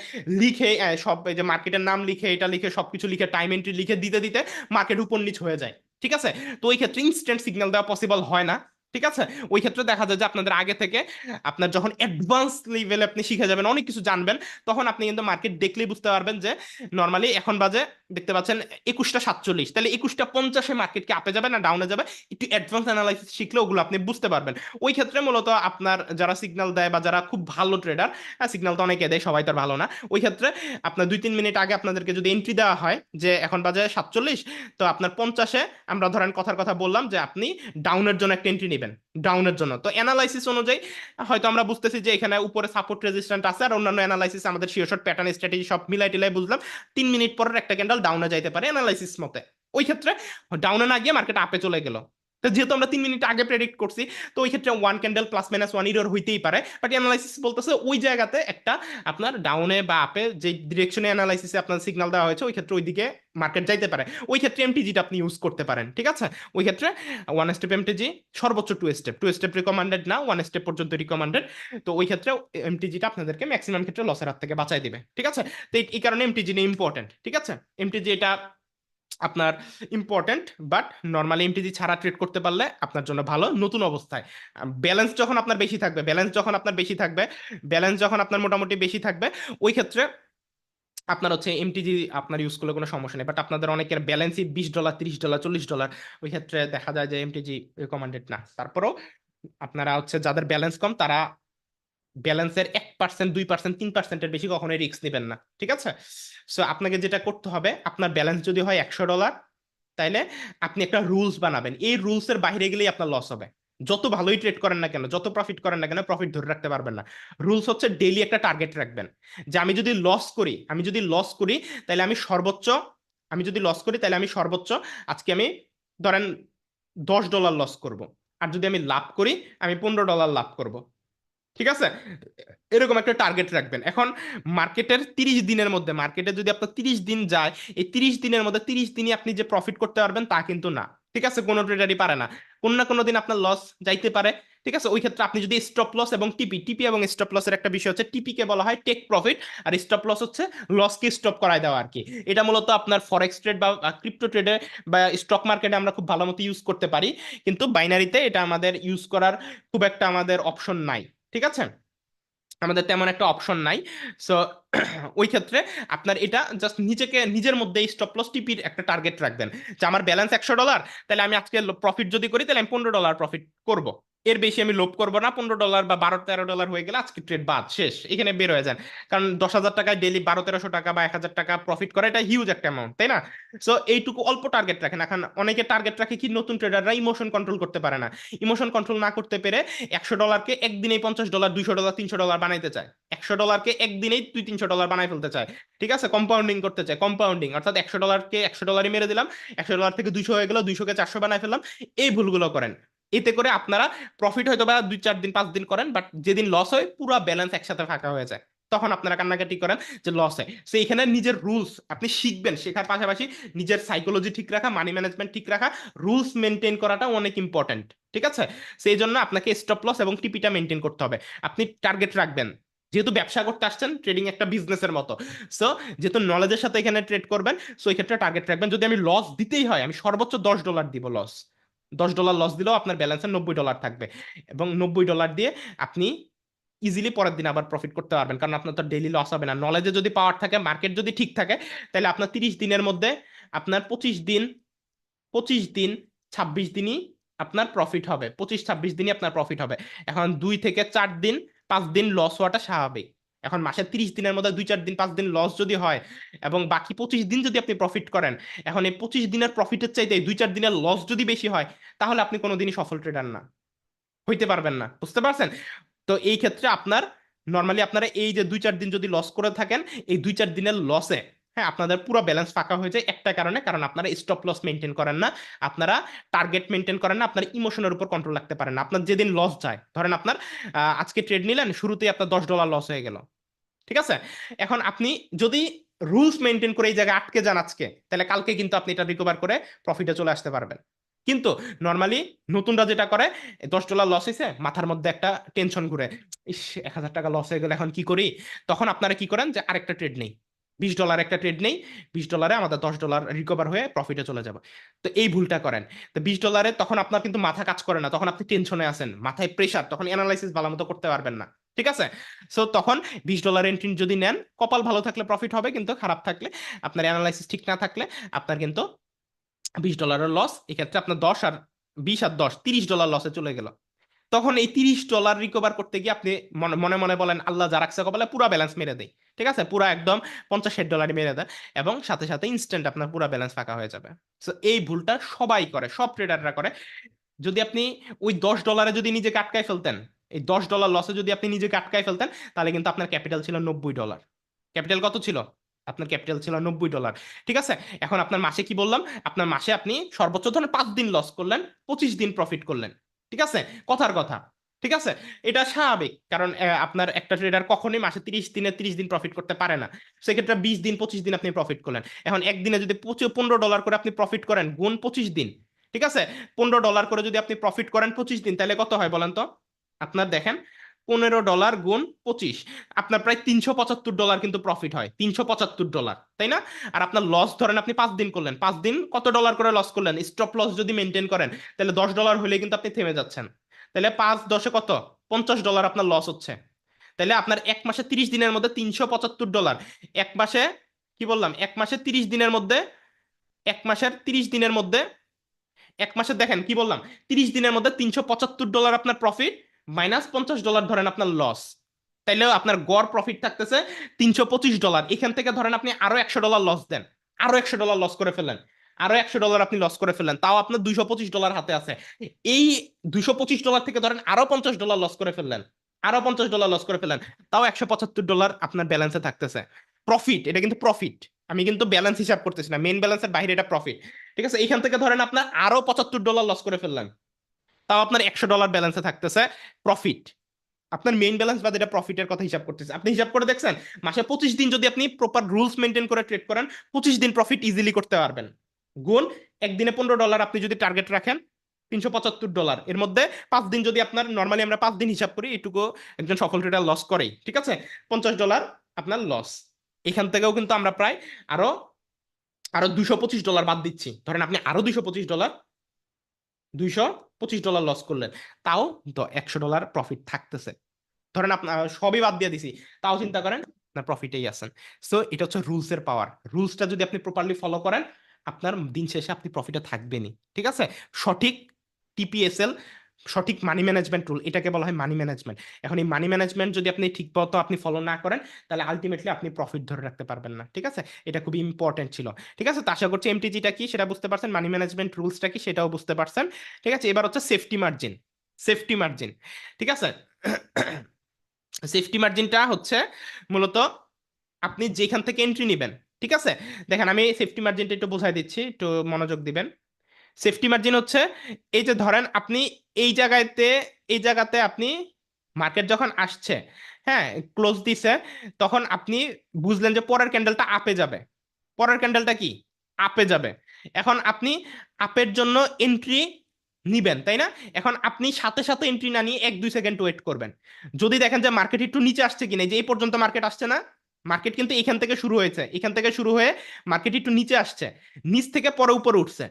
লিখে সব এই যে মার্কেটের নাম লিখে, এটা লিখে, সবকিছু লিখে, টাইম এন্ট্রি লিখে দিতে দিতে মার্কেট উপর নিচ হয়ে যায়। ঠিক আছে, তো ওই ক্ষেত্রে ইনস্ট্যান্ট সিগন্যাল দেওয়া পসিবল হয় না। ঠিক আছে, ওই ক্ষেত্রে দেখা যায় যে আপনাদের আগে থেকে আপনার যখন অ্যাডভান্স লেভেলে আপনি শিখে যাবেন, অনেক কিছু জানবেন, তখন আপনি কিন্তু মার্কেট দেখলেই বুঝতে পারবেন যে নর্মালি এখন বাজে দেখতে পাচ্ছেন 21টা 47, তাহলে 21টা 50-এ মার্কেট কি আপে যাবে না ডাউনে যাবে, একটু অ্যাডভান্স অ্যানালাইসিস শিখলে ওগুলো আপনি বুঝতে পারবেন। ওই ক্ষেত্রে মূলত আপনার যারা সিগন্যাল দেয় বা যারা খুব ভালো ট্রেডার, সিগন্যাল তো অনেকে দেয়, সবাই তার ভালো না, ওই ক্ষেত্রে আপনার 2-3 মিনিট আগে আপনাদেরকে যদি এন্ট্রি দেওয়া হয় যে এখন বাজে 47, তো আপনার 50-এ আমরা ধরেন কথার কথা বললাম যে আপনি ডাউনের জন্য একটা এন্ট্রি নেবেন, ডাউনের জন্য, তো অ্যানালাইসিস অনুযায়ী হয়তো আমরা বুঝতেছি যে এখানে উপরে সাপোর্ট রেজিস্ট্যান্ট আছে, আর অন্যান্য অ্যানালাইসিস আমাদের শিওর শট প্যাটার্ন স্ট্র্যাটেজি সব মিলাই টিলাই বুঝলাম, 3 মিনিট পরের একটা ক্যান্ডেল ডাউনে যাইতে পারে অ্যানালাইসিস মতে, ওই ক্ষেত্রে ডাউনে না গিয়ে মার্কেট আপে চলে গেল, তো যেহেতু আমরা 3 মিনিট আগে প্রেডিক্ট করছি, তো ওই ক্ষেত্রে one candle plus minus one error হইতেই পারে, বাট অ্যানালাইসিস বলতেছে ওই জায়গাতে একটা আপনার ডাউনে বা আপে যে ডিরেকশনে অ্যানালাইসিসে আপনার সিগন্যাল দেওয়া হয়েছে ওই ক্ষেত্রে ওইদিকে মার্কেট যাইতে পারে, ওই ক্ষেত্রে এমটিজিটা আপনি ইউজ করতে পারেন। ঠিক আছে, ওই ক্ষেত্রে ওয়ান স্টেপ এমটিজি সর্বোচ্চ টু স্টেপ রিকমান্ডেড না, ওয়ান স্টেপ পর্যন্ত রিকমান্ডেড। তো ওই ক্ষেত্রে এমটিজিটা আপনাদেরকে ম্যাক্সিমাম ক্ষেত্রে লসের হাত থেকে বাঁচাই দিবে। ঠিক আছে, তো এই কারণে এমটিজি নিয়ে ইম্পর্টেন্ট। ঠিক আছে, এমটিজি এটা আপনার ইম্পর্টেন্ট, বাট নর্মালি এমটিজি ছাড়া ট্রেড করতে পারলে আপনার জন্য ভালো নতুন অবস্থায়। ব্যালেন্স যখন আপনার বেশি থাকবে, ব্যালেন্স যখন আপনার মোটামুটি বেশি থাকবে, ওই ক্ষেত্রে আপনার হচ্ছে এমটিজি আপনার ইউজ করলে কোনো সমস্যা নেই। বাট আপনাদের অনেকের ব্যালেন্সই $20, $30, $40, ওই ক্ষেত্রে দেখা যায় যে এমটিজি রেকমেন্ডেড না। তারপরেও আপনারা হচ্ছে যাদের ব্যালেন্স কম তারা ব্যালেন্সের 1%, 2%, 3%-এর বেশি কখনোই রিস্ক নেবেন না। ঠিক আছে, সো আপনাকে যেটা করতে হবে, আপনার ব্যালেন্স যদি হয় $100, তাইলে আপনি একটা রুলস বানাবেন, এই রুলসের বাইরে গেলেই আপনার লস হবে। যত ভালোই ট্রেড করেন না কেন, যত প্রফিট করেন না কেন, প্রফিট ধরে রাখতে পারবেন না। রুলস হচ্ছে ডেইলি একটা টার্গেট রাখবেন, যে আমি যদি লস করি তাহলে আমি সর্বোচ্চ আজকে আমি ধরেন $10 লস করব, আর যদি আমি লাভ করি আমি $15 লাভ করব। ঠিক আছে, এরকম একটা টার্গেট রাখবেন। এখন মার্কেটে যদি আপনার 30 দিন যায়, এই 30 দিনের মধ্যে 30 দিনই আপনি যে প্রফিট করতে পারবেন তা কিন্তু না। ঠিক আছে, কোনো ট্রেডারই পারে না, কোন না কোনো দিন আপনার লস যাইতে পারে। ঠিক আছে, ওই ক্ষেত্রে আপনি যদি স্টপ লস এবং টিপি এবং স্টপ লসের একটা বিষয় হচ্ছে, টিপি কে বলা হয় টেক প্রফিট, আর স্টপ লস হচ্ছে লসকে স্টপ করায় দেওয়া আর কি। এটা মূলত আপনার ফরেক্স ট্রেড বা ক্রিপ্টো ট্রেডে বা স্টক মার্কেটে আমরা খুব ভালো মতো ইউজ করতে পারি, কিন্তু বাইনারিতে এটা আমাদের ইউজ করার খুব একটা আমাদের অপশন নাই। ঠিক আছে, আমাদের তেমন একটা অপশন নাই। সো ওই ক্ষেত্রে আপনার এটা জাস্ট নিজের মধ্যে স্টপ লস টিপির একটা টার্গেট রাখবেন, যে আমার ব্যালেন্স $100, তাহলে আমি আজকে প্রফিট যদি করি তাহলে আমি $15 প্রফিট করব, এর বেশি আমি লোভ করবো না। $15 বা $12-13 হয়ে গেলে আজকে ট্রেড বাদ, শেষ, এখানে বের হয়ে যান। কারণ 10,000 টাকায় ডেইলি 1200-1300 টাকা বা 1,000 টাকা প্রফিট করে, এটা হিউজ একটা অ্যামাউন্ট, তাই না? সো এইটুকু অল্প টার্গেট রাখেন। এখন অনেকে টার্গেট রাখে কি, নতুন ট্রেডাররা ইমোশন কন্ট্রোল করতে পারে না, ইমোশন কন্ট্রোল না করতে পেরে $100-কে একদিনেই $50, $200, $300 বানাইতে চায়, $100-কে একদিনেই $200-300 বানাই ফেলতে চায়। ঠিক আছে, কম্পাউন্ডিং করতে চায়, কম্পাউন্ডিং অর্থাৎ $100-কে $100 মেরে দিলাম, $100 থেকে 200 হয়ে গেল, 200-কে 400 বানাই ফেললাম। এই ভুলগুলো করেন, এতে করে আপনারা প্রফিট হয়তো বা 2-4 দিন 5 দিন করেন, বাট যেদিন লস হয় পুরো ব্যালেন্স একসাথে ফাঁকা হয়ে যায়, তখন আপনারা কান্নাকাটি করেন যে লস হয়। সো এখানে নিজের রুলস আপনি শিখবেন, শেখার পাশাপাশি নিজের সাইকোলজি ঠিক রাখা, মানি ম্যানেজমেন্ট ঠিক রাখা, রুলস মেনটেন করাটা অনেক ইম্পর্টেন্ট। ঠিক আছে, সেই জন্য আপনাকে স্টপ লস এবং টিপিটা মেনটেন করতে হবে। আপনি টার্গেট রাখবেন, যেহেতু ব্যবসা করতে আসছেন, ট্রেডিং একটা বিজনেসের মতো। সো যেহেতু নলেজের সাথে এখানে ট্রেড করবেন, সো এই ক্ষেত্রে টার্গেট রাখবেন, যদি আমি লস দিতেই হয় আমি সর্বোচ্চ $10 দিব লস। $10 লস দিলেও আপনার ব্যালেন্সে $90 থাকবে, এবং $90 দিয়ে আপনি ইজিলি পরের দিন আবার প্রফিট করতে পারবেন, কারণ আপনার তো ডেইলি লস হবে না। নলেজে যদি পাওয়ার থাকে, মার্কেট যদি ঠিক থাকে, তাহলে আপনার 30 দিনের মধ্যে আপনার 25 দিন 26 দিনই আপনার প্রফিট হবে, 25-26 দিনই আপনার প্রফিট হবে। এখন 2 থেকে 4 দিন 5 দিন লস হওয়াটা স্বাভাবিক। এখন মাসের 30 দিনের মধ্যে 2-4 দিন 5 দিন লস যদি হয়, এবং বাকি 25 দিন যদি আপনি প্রফিট করেন, এখন এই 25 দিনের প্রফিটের চাইতে 2-4 দিনের লস যদি বেশি হয়, তাহলে আপনি কোনোদিনই সফল ট্রেডার না, হইতে পারবেন না। বুঝতে পারছেন? তো এই ক্ষেত্রে আপনার নর্মালি আপনারা এই যে 2-4 দিন যদি লস করে থাকেন, এই 2-4 দিনের লসে হ্যাঁ আপনাদের পুরো ব্যালেন্স ফাঁকা হয়ে যায় একটা কারণে, কারণ আপনারা স্টপ লস মেনটেন করেন না, আপনারা টার্গেট মেনটেন করেন না, আপনার ইমোশনের উপর কন্ট্রোল রাখতে পারেন না। আপনার যেদিন লস যায়, ধরেন আপনার আজকে ট্রেড নিলেন, শুরুতেই আপনার $10 লস হয়ে গেল। ঠিক আছে, এখন আপনি যদি রুলস মেনটেন করে এই জায়গায় আটকে যান আজকে, তাহলে কালকে কিন্তু আপনি এটা রিকভার করে প্রফিটে চলে আসতে পারবেন। কিন্তু নর্মালি নতুনরা যেটা করে, $10 লস হয়েছে, মাথার মধ্যে একটা টেনশন ঘুরে, ইস 1,000 টাকা লস হয়ে গেল, এখন কি করি? তখন আপনারা কি করেন, যে আরেকটা ট্রেড নেই, $20 একটা ট্রেড নেই, $20 আমাদের $10 রিকভার হয়ে প্রফিটে চলে যাব। তো এই ভুলটা করেন। তো $20 তখন আপনার কিন্তু মাথা কাজ করে না, তখন আপনি টেনশনে আছেন, মাথায় প্রেশার, তখন অ্যানালাইসিস ভালো মতো করতে পারবেন না। ঠিক আছে, সো তখন $20 এন্ট্রি যদি নেন, কপাল ভালো থাকলে প্রফিট হবে, কিন্তু খারাপ থাকলে, আপনার অ্যানালাইসিস ঠিক না থাকলে, আপনার কিন্তু $20 লস। এক্ষেত্রে আপনার 10 আর 20 আর 10 $30 লসে চলে গেল। তখন এই $30 রিকভার করতে গিয়ে আপনি মনে মনে মনে বলেন, আল্লাহ যা রাখছে কপালে, পুরো ব্যালেন্স মেরে দেয়। ঠিক আছে, পুরো একদম $50-60 মেরে দেয়, এবং সাথে সাথে ইনস্ট্যান্ট আপনার পুরো ব্যালেন্স ফাঁকা হয়ে যাবে। সো এই ভুলটা সবাই করে, সব ট্রেডাররা করে। যদি আপনি ওই $10 যদি নিজেকে আটকায় ফেলতেন, এই $10 লসে যদি আপনি নিজেকে আটকায় ফেলতেন, তাহলে কিন্তু আপনার ক্যাপিটাল ছিল $90। ক্যাপিটাল কত ছিল? আপনার ক্যাপিটাল ছিল $90, ঠিক আছে। এখন আপনার মাসে কি বললাম, আপনার মাসে আপনি সর্বোচ্চ ধরেন 5 দিন লস করলেন, 25 দিন প্রফিট করলেন, ঠিক আছে, কথার কথা, ঠিক আছে। এটা স্বাভাবিক, কারণ আপনার একটা ট্রেডার কখনোই মাসে 30 দিনে 30 দিন প্রফিট করতে পারে না। সেক্ষেত্রে 20 দিন 25 দিন আপনি প্রফিট করলেন। এখন একদিনে যদি $15 করে আপনি প্রফিট করেন গুণ 25 দিন, ঠিক আছে, $15 করে যদি আপনি প্রফিট করেন 25 দিন, তাহলে কত হয় বলেন তো? আপনার দেখেন, $15 গুণ 25, আপনার প্রায় $375 কিন্তু প্রফিট হয়, $375, তাই না? আর আপনার লস ধরেন আপনি 5 দিন করলেন, 5 দিন কত ডলার করে লস করলেন? স্টপ লস যদি মেনটেন করেন তাহলে $10 হলে কিন্তু আপনি থেমে যাচ্ছেন। তাহলে 5 10 কত, $50 আপনার লস হচ্ছে। তাহলে আপনার এক মাসে 30 দিনের মধ্যে $375, এক মাসে, কি বললাম, এক মাসে 30 দিনের মধ্যে, এক মাসের 30 দিনের মধ্যে, এক মাসে দেখেন কি বললাম, 30 দিনের মধ্যে $375 আপনার প্রফিট, মাইনাস $50 ধরেন আপনার লস। তাইলেও আপনার গড় প্রফিট থাকতেছে $325। এখান থেকে ধরেন আপনি আরো $100 লস দেন, আরো $100 লস করে ফেলেন, আরো $100 আপনি লস করে ফেলেন, তাও আপনার $225 হাতে আছে। এই $225 থেকে ধরেন আরো $50 লস করে ফেললেন, আরো $50 লস করে ফেলেন, তাও $175 আপনার ব্যালেন্সে থাকতেছে। প্রফিট, এটা কিন্তু প্রফিট, আমি কিন্তু ব্যালেন্স হিসাব করতেছি না, মেন ব্যালেন্সের বাইরে এটা প্রফিট, ঠিক আছে। এইখান থেকে ধরেন আপনার আরো $75 লস করে ফেললেন, তাও আপনার $100 ব্যালেন্সে থাকতেছে প্রফিট। আপনার মেইন ব্যালেন্স বাদ এটা প্রফিটের কথা হিসাব করতেছে। আপনি হিসাব করে দেখছেন, মাসে 25 দিন যদি আপনি প্রপার রুলস মেনটেন করে ট্রেড করেন, 25 দিন প্রফিট ইজিলি করতে পারবেন। গুণ একদিনে $15 আপনি যদি টার্গেট রাখেন, $375। এর মধ্যে 5 দিন যদি আপনার, নর্মালি আমরা 5 দিন হিসাব করি, এটুকু একজন সফল ট্রেডার লস করেই, ঠিক আছে, $50 আপনার লস। এখান থেকেও কিন্তু আমরা প্রায় আরো আরো $225 বাদ দিচ্ছি, ধরেন আপনি আরো $225, $225 লস করলেন, তাও তো $100 প্রফিট থাকতেছে। ধরেন আপনার সবই বাদ দিয়ে দিছি, তাও চিন্তা করেন আপনার প্রফিটেই আছেন। সো এটা হচ্ছে রুলস এর পাওয়ার। রুলসটা যদি আপনি প্রপারলি ফলো করেন, আপনার দিন শেষে আপনি প্রফিটে থাকবেনই, ঠিক আছে। সঠিক টিপিএসএল, সঠিক মানি ম্যানেজমেন্ট রুল, এটাকে বলা হয় মানি ম্যানেজমেন্ট। এখন এই মানি ম্যানেজমেন্ট যদি আপনি ঠিক মতো আপনি ফলো না করেন, তাহলে আলটিমেটলি আপনি প্রফিট ধরে রাখতে পারবেন না, ঠিক আছে। এটা খুবই ইম্পর্টেন্ট ছিল, ঠিক আছে। তো আশা করছি এমটিজিটা কি সেটা বুঝতে পারছেন, মানি ম্যানেজমেন্ট রুলসটা কি সেটাও বুঝতে পারছেন, ঠিক আছে। এবার হচ্ছে সেফটি মার্জিন, সেফটি মার্জিন, ঠিক আছে। সেফটি মার্জিনটা হচ্ছে মূলত আপনি যেখান থেকে এন্ট্রি নেবেন, ঠিক আছে। দেখেন আমি সেফটি মার্জিনটা একটু বোঝাই দিচ্ছি, একটু মনোযোগ দিবেন। সেফটি মার্জিন হচ্ছে, এই যে ধরেন আপনি এই জায়গাতে, এই জায়গাতে আপনি মার্কেট যখন আসছে, হ্যাঁ, ক্লোজ দিছে, তখন আপনি বুঝলেন যে পরের ক্যান্ডেলটা আপে যাবে, পরের ক্যান্ডেলটা কি আপে যাবে। এখন আপনি আপের জন্য এন্ট্রি নিবেন, তাই না? এখন আপনি সাথে সাথে এন্ট্রি না নিয়ে 1 2 সেকেন্ড ওয়েট করবেন। যদি দেখেন যে মার্কেট একটু নিচে আসছে কিনা, এই যে এই পর্যন্ত মার্কেট আসছে না, মার্কেট কিন্তু এখান থেকে শুরু হয়েছে, এখান থেকে শুরু হয়ে মার্কেট একটু নিচে আসছে, নিচ থেকে পরে উপরে উঠছে,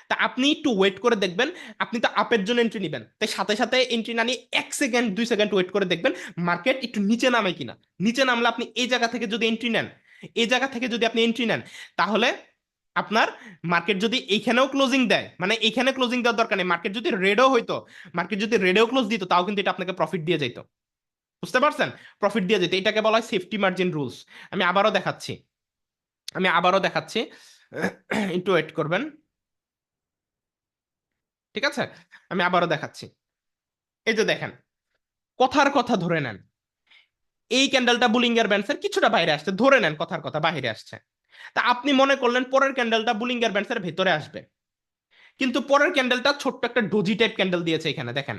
তা আপনি একটু ওয়েট করে দেখবেন। আপনি তো আপের জন্য এন্ট্রি নিবেন, তাই সাথে সাথে এন্ট্রি না নিয়ে 1 2 সেকেন্ড ওয়েট করে দেখবেন মার্কেট একটু নিচে নামে কিনা। নিচে নামলে আপনি এই জায়গা থেকে যদি এন্ট্রি নেন, এই জায়গা থেকে যদি আপনি এন্ট্রি নেন, তাহলে আপনার মার্কেট যদি এইখানেও ক্লোজিং দেয়, মানে এইখানে ক্লোজিং দেওয়ার দরকার নেই, মার্কেট যদি রেডও হইতো, মার্কেট যদি রেডেও ক্লোজ দিত, তাও কিন্তু এটা আপনাকে প্রফিট দিয়ে যেত, বুঝতে পারছেন? প্রফিট দিয়ে যেত, এটাকে বলা হয় সেফটি মার্জিন রুলস। আমি আবারও দেখাচ্ছি, আমি আবারও দেখাচ্ছি, একটু ওয়েট করবেন, ঠিক আছে। আমি আবারও দেখাচ্ছি, এই যে দেখেন, কথার কথা ধরে নেন, এই ক্যান্ডেলটা বুলিঙ্গার ব্যান্ডসের কিছুটা বাইরে আসছে, ধরে নেন কথার কথা বাইরে আসছে, তা আপনি মনে করলেন পরের ক্যান্ডেলটা বুলিঙ্গার ব্যান্ডসের ভেতরে আসবে, কিন্তু পরের ক্যান্ডেলটা ছোট্ট একটা ডোজি টাইপ ক্যান্ডেল দিয়েছে এখানে, দেখেন,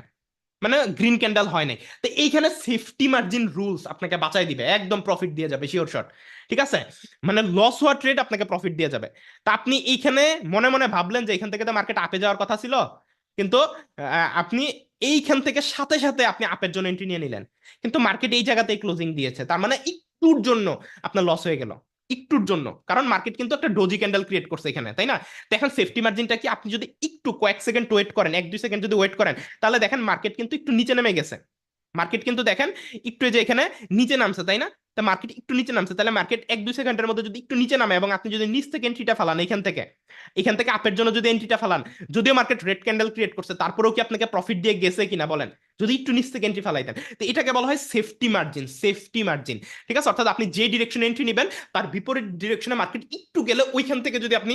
মানে গ্রিন ক্যান্ডেল হয় নাই। তো এইখানে সেফটি মার্জিন রুলস আপনাকে বাঁচাই দিবে, একদম প্রফিট দিয়ে যাবে শিওর শট, ঠিক আছে। মানে লস হওয়ার ট্রেড আপনাকে প্রফিট দিয়ে যাবে। তা আপনি এইখানে মনে মনে ভাবলেন যে এখান থেকে তো মার্কেট আপে যাওয়ার কথা ছিল, কিন্তু আপনি এইখান থেকে সাথে সাথে আপনি আপের জন্য এন্ট্রি নিয়ে নিলেন, কিন্তু মার্কেট এই জায়গাতেই ক্লোজিং দিয়েছে, তার মানে একটুর জন্য আপনার লস হয়ে গেল, একটুর জন্য, কারণ মার্কেট কিন্তু একটা ডোজি ক্যান্ডেল ক্রিয়েট করছে এখানে, তাই না? দেখেন সেফটি মার্জিনটা কি, আপনি যদি একটু কয়েক সেকেন্ড ওয়েট করেন, 1 2 সেকেন্ড যদি ওয়েট করেন, তাহলে দেখেন মার্কেট কিন্তু একটু নিচে নেমে গেছে, মার্কেট কিন্তু দেখেন একটু, এই যে এখানে নিচে নামছে, তাই না? তা মার্কেট একটু নিচে নামছে, তাহলে মার্কেট 1 2 সেকেন্ডের মধ্যে যদি একটু নিচে নামে এবং আপনি যদি নিচ থেকে এন্ট্রিটা ফালান, এখান থেকে, এখান থেকে আপের জন্য যদি এন্ট্রিটা ফালান, যদিও মার্কেট রেড ক্যান্ডেল ক্রিয়েট করছে, তারপরেও কি আপনাকে প্রফিট দিয়ে গেছে কিনা বলেন, যদি একটু নিচ থেকে এন্ট্রি ফালাইতেন। তো এটাকে বলা হয় সেফটি মার্জিন, সেফটি মার্জিন, ঠিক আছে। অর্থাৎ আপনি যে ডিরেকশনে এন্ট্রি নেবেন, তার বিপরীত ডিরেকশনে মার্কেট একটু গেলে ওইখান থেকে যদি আপনি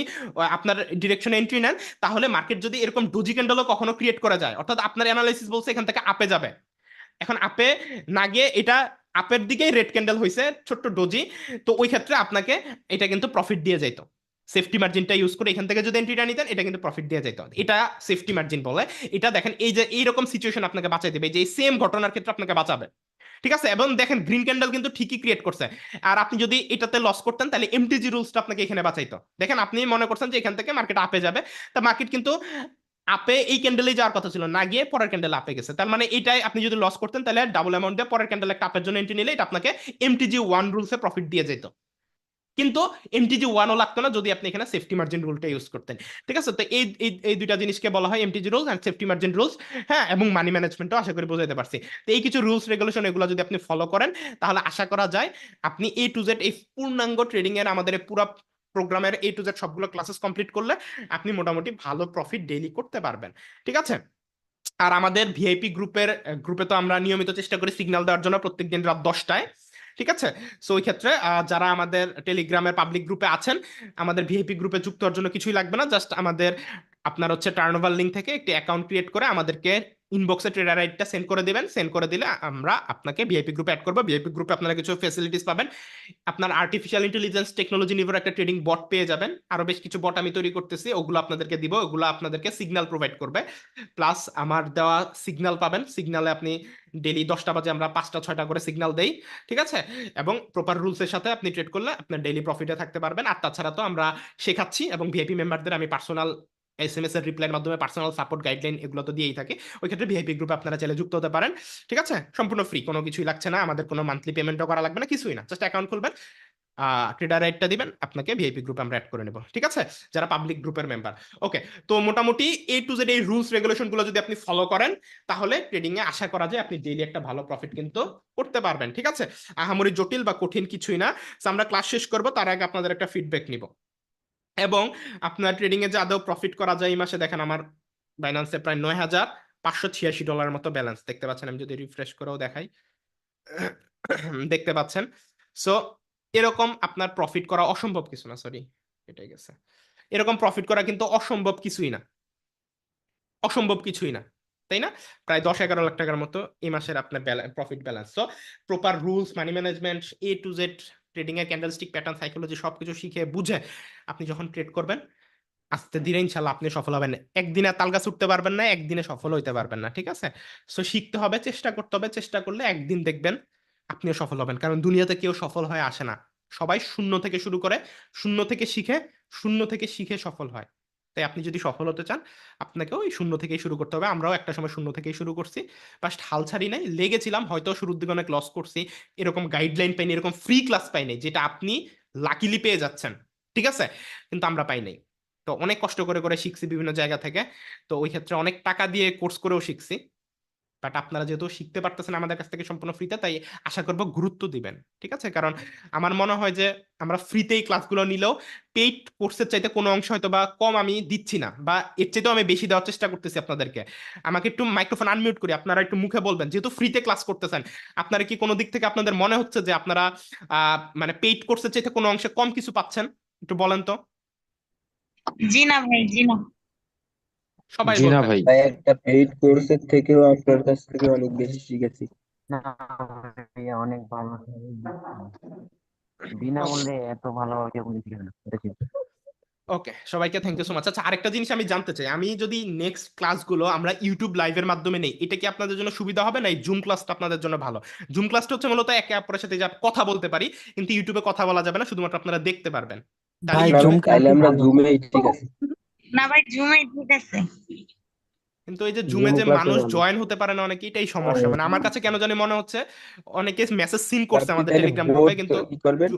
আপনার ডিরেকশনে এন্ট্রি নেন, তাহলে মার্কেট যদি এরকম ডোজি ক্যান্ডেলও কখনো ক্রিয়েট করা যায়, অর্থাৎ আপনার অ্যানালাইসিস বলছে এখান থেকে আপে যাবে, এখন আপে না গিয়ে এটা আপের দিকেই রেড ক্যান্ডেল হয়েছে ছোট্ট ডোজি, তো ওই ক্ষেত্রে আপনাকে এটা কিন্তু প্রফিট দিয়ে যাইতো। সেফটি মার্জিনটা ইউজ করে এখান থেকে যদি এন্ট্রিটা নিতেন এটা কিন্তু প্রফিট দিয়ে যাইতো, এটা সেফটি মার্জিন বলে। এটা দেখেন এই যে এইরকম সিচুয়েশন আপনাকে বাঁচাই দেবে, যে সেম ঘটনার ক্ষেত্রে আপনাকে বাঁচাবে। ঠিক আছে, এবং দেখেন গ্রিন ক্যান্ডেল কিন্তু ঠিকই ক্রিয়েট করছে। আর আপনি যদি এটাতে লস করতেন তাহলে এমটিজি রুলসটা আপনাকে এখানে বাঁচাইতো। দেখেন আপনি মনে করছেন যে এখান থেকে মার্কেট আপে যাবে, তা মার্কেট কিন্তু আপে এই ক্যান্ডেলে যাওয়ার কথা ছিল, না গিয়ে পরের ক্যান্ডেল আপে গেছে। তার মানে এটাই আপনি যদি লস করতেন তাহলে ডাবল অ্যামাউন্ট দিয়ে পরের ক্যান্ডেল একটা আপের জন্য এন্ট্রি নিলে এটা আপনাকে এমটিজি ওয়ান রুলসে প্রফিট দিয়ে যেত। কিন্তু এমটিজি ওয়ানও লাগতো না যদি আপনি এখানে সেফটি মার্জিন রুলটা ইউজ করতেন। ঠিক আছে, তো এই এই এই দুইটা জিনিসকে বলা হয় MTG rules and safety margin rules. হ্যাঁ, এবং মানি ম্যানেজমেন্টও আশা করি বোঝাতে পারছি। তো এই কিছু রুলস রেগুলেশন এগুলো যদি আপনি ফলো করেন তাহলে আশা করা যায় আপনি এ টু জেড এই পূর্ণাঙ্গ ট্রেডিং এর আমাদের এই পুরো প্রোগ্রামের এ টু জেড সবগুলো ক্লাসেস কমপ্লিট করলে আপনি মোটামুটি ভালো প্রফিট ডেইলি করতে পারবেন। ঠিক আছে, আর আমাদের ভিআইপি গ্রুপে তো আমরা নিয়মিত চেষ্টা করি সিগন্যাল দেওয়ার জন্য প্রত্যেকদিন রাত 10টায়। ঠিক আছে, সো ওই ক্ষেত্রে যারা আমাদের টেলিগ্রামের পাবলিক গ্রুপে আছেন, আমাদের ভিআইপি গ্রুপে যুক্ত হওয়ার জন্য কিছুই লাগবে না, জাস্ট আমাদের আপনার হচ্ছে টার্নওভার লিঙ্ক থেকে একটি অ্যাকাউন্ট ক্রিয়েট করে আমাদেরকে ইনবক্সে ট্রেডার আইডিটা সেন্ড করে দিবেন। সেন্ড করে দিলে আমরা আপনাকে ভিআইপি গ্রুপে অ্যাড করবো। ভিআইপি গ্রুপে আপনারা কিছু ফেসিলিটিস পাবেন। আপনার আর্টিফিশিয়াল ইন্টেলিজেন্স টেকনোলজি নির্ভর একটা ট্রেডিং বট পেয়ে যাবেন। আরো বেশ কিছু বট আমি তৈরি করতেছি, ওগুলো আপনাদেরকে দিব, ওগুলো আপনাদেরকে সিগন্যাল প্রোভাইড করবে। প্লাস আমার দেওয়া সিগন্যাল পাবেন, সিগন্যালে আপনি ডেলি 10টা বাজে আমরা 5টা 6টা করে সিগন্যাল দেই। ঠিক আছে, এবং প্রপার রুলসের সাথে আপনি ট্রেড করলে আপনার ডেইলি প্রফিটে থাকতে পারবেন। আর তাছাড়া তো আমরা শেখাচ্ছি, এবং ভিআইপি মেম্বারদের আমি পার্সোনাল এসএমএস এর রিপ্লাইয়ের মাধ্যমে পার্সোনাল সাপোর্ট গাইডলাইন এগুলো তো দিয়েই থাকে। ওই ক্ষেত্রে ভিআইপি গ্রুপে আপনারা চাইলে যুক্ত হতে পারেন। ঠিক আছে, সম্পূর্ণ ফ্রি, কোনো কিছুই লাগছে না, আমাদের কোনো মান্থলি পেমেন্টও করা লাগবে না, কিছুই না, জাস্ট অ্যাকাউন্ট খুলবেন, ট্রেডার রাইটটা দিবেন, আপনাকে ভিআইপি গ্রুপে আমরা অ্যাড করে নেব। ঠিক আছে, যারা পাবলিক গ্রুপের মেম্বার। ওকে, তো মোটামুটি এ টু জেড এই রুলস রেগুলেশন গুলো যদি আপনি ফলো করেন তাহলে ট্রেডিং এ আশা করা যায় আপনি ডেইলি একটা ভালো প্রফিট কিন্তু করতে পারবেন। ঠিক আছে, আহামরি জটিল বা কঠিন কিছুই না। So, আমরা ক্লাস শেষ করব তার আগে আপনাদের একটা ফিডব্যাক নিব, এবং আপনার ট্রেডিং এ যে আদৌ প্রফিট করা যায় এই মাসে দেখেন আমার বাইন্যান্সে প্রায় $9,586 মতো ব্যালেন্স দেখতে পাচ্ছেন। আমি যদি রিফ্রেশ করেও দেখাই দেখতে পাচ্ছেন। সো এরকম আপনার প্রফিট করা অসম্ভব কিছু না, সরি এটাই গেছে, এরকম প্রফিট করা কিন্তু অসম্ভব কিছুই না, অসম্ভব কিছুই না, তাই না? প্রায় 10-11 লাখ টাকার মতো এই মাসের আপনার প্রফিট ব্যালেন্স। তো proper rules, money management, A to Z trading এর ক্যান্ডেলস্টিক প্যাটার্ন, সাইকোলজি সবকিছু শিখে বুঝে আপনি যখন ট্রেড করবেন আস্তে ধীরে ইনশাল্লাহ আপনি সফল হবেন। একদিনে তাল গাছ উঠতে পারবেন না, একদিনে সফল হইতে পারবেন না। ঠিক আছে, সো শিখতে হবে, চেষ্টা করতে হবে, চেষ্টা করলে একদিন দেখবেন আপনিও সফল হবেন। কারণ দুনিয়াতে কেউ সফল হয়ে আসে না, সবাই শূন্য থেকে শুরু করে, শূন্য থেকে শিখে, শূন্য থেকে শিখে সফল হয়। তাই আপনি যদি সফল হতে চান আপনাকেও এই শূন্য থেকেই শুরু করতে হবে। আমরাও একটা সময় শূন্য থেকেই শুরু করছি, ফার্স্ট হাল ছাড়ি নাই, লেগেছিলাম, হয়তো শুরুর দিকে অনেক লস করছি, এরকম গাইডলাইন পাইনি, এরকম ফ্রি ক্লাস পাইনি যেটা আপনি লাকিলি পেয়ে যাচ্ছেন। ঠিক আছে, কিন্তু আমরা পাই নাই। তো অনেক কষ্ট করে করে শিখছি বিভিন্ন জায়গা থেকে, তো ওই ক্ষেত্রে অনেক টাকা দিয়ে কোর্স করেও শিখছি। বাট আপনারা যেহেতু শিখতে পারতেছেন আমাদের কাছ থেকে সম্পূর্ণ ফ্রিতে, তাই আশা করবো গুরুত্ব দিবেন। ঠিক আছে, কারণ আমার মনে হয় যে আমরা ফ্রিতেই ক্লাসগুলো নিলেও পেইড কোর্সের চাইতে কোনো অংশ হয়তো বা কম আমি দিচ্ছি না, বা এর চাইতেও আমি বেশি দেওয়ার চেষ্টা করতেছি আপনাদেরকে। আমাকে একটু মাইক্রোফোন আনমিউট করি, আপনারা একটু মুখে বলবেন, যেহেতু ফ্রিতে ক্লাস করতেছেন আপনারা কি কোনো দিক থেকে আপনাদের মনে হচ্ছে যে আপনারা মানে পেইড কোর্সের চাইতে কোনো অংশে কম কিছু পাচ্ছেন? একটু বলেন তো, জি না ভাই, জি না। সবাই জি না বলবেন। ভাই। ভাই একটা পেইড কোর্সের থেকেও আপনার কাছ থেকে অনেক বেশি শিখেছি। না ভাই, অনেক ভালো। বিনামূল্যে এত ভালোভাবে কেউ শিখে না, এটা ঠিক। ওকে, সবাইকে থ্যাংক ইউ সো মাচ। আচ্ছা, আরেকটা জিনিস আমি জানতে চাই, আমি যদি নেক্সট ক্লাসগুলো আমরা ইউটিউব লাইভের মাধ্যমে নেই, এটা কি আপনাদের জন্য সুবিধা হবে, না এই জুম ক্লাসটা আপনাদের জন্য ভালো? জুম ক্লাসটা হচ্ছে মূলত একে অপরের সাথে যা কথা বলতে পারি, কিন্তু ইউটিউবে কথা বলা যাবে না, শুধুমাত্র আপনারা দেখতে পারবেন। তাহলে ভাই না ইউটিউবে, জুম তাইলে ক্লাসই আমরা ভালো। জুমেই ঠিক আছে। না ভাই, জুমে ঠিক আছে। কিন্তু এই যে জুমে জুম যে ক্লাসে মানুষ ভালো। জয়েন হতে পারে না অনেকে, এটাই সমস্যা। মানে আমার কাছে কেন জানি মনে হচ্ছে অনেকে মেসেজ সিন করছে আপনি আমাদের তাইলে টেলিগ্রাম গ্রুপে, বোর্ড কিন্তু কি করবেন,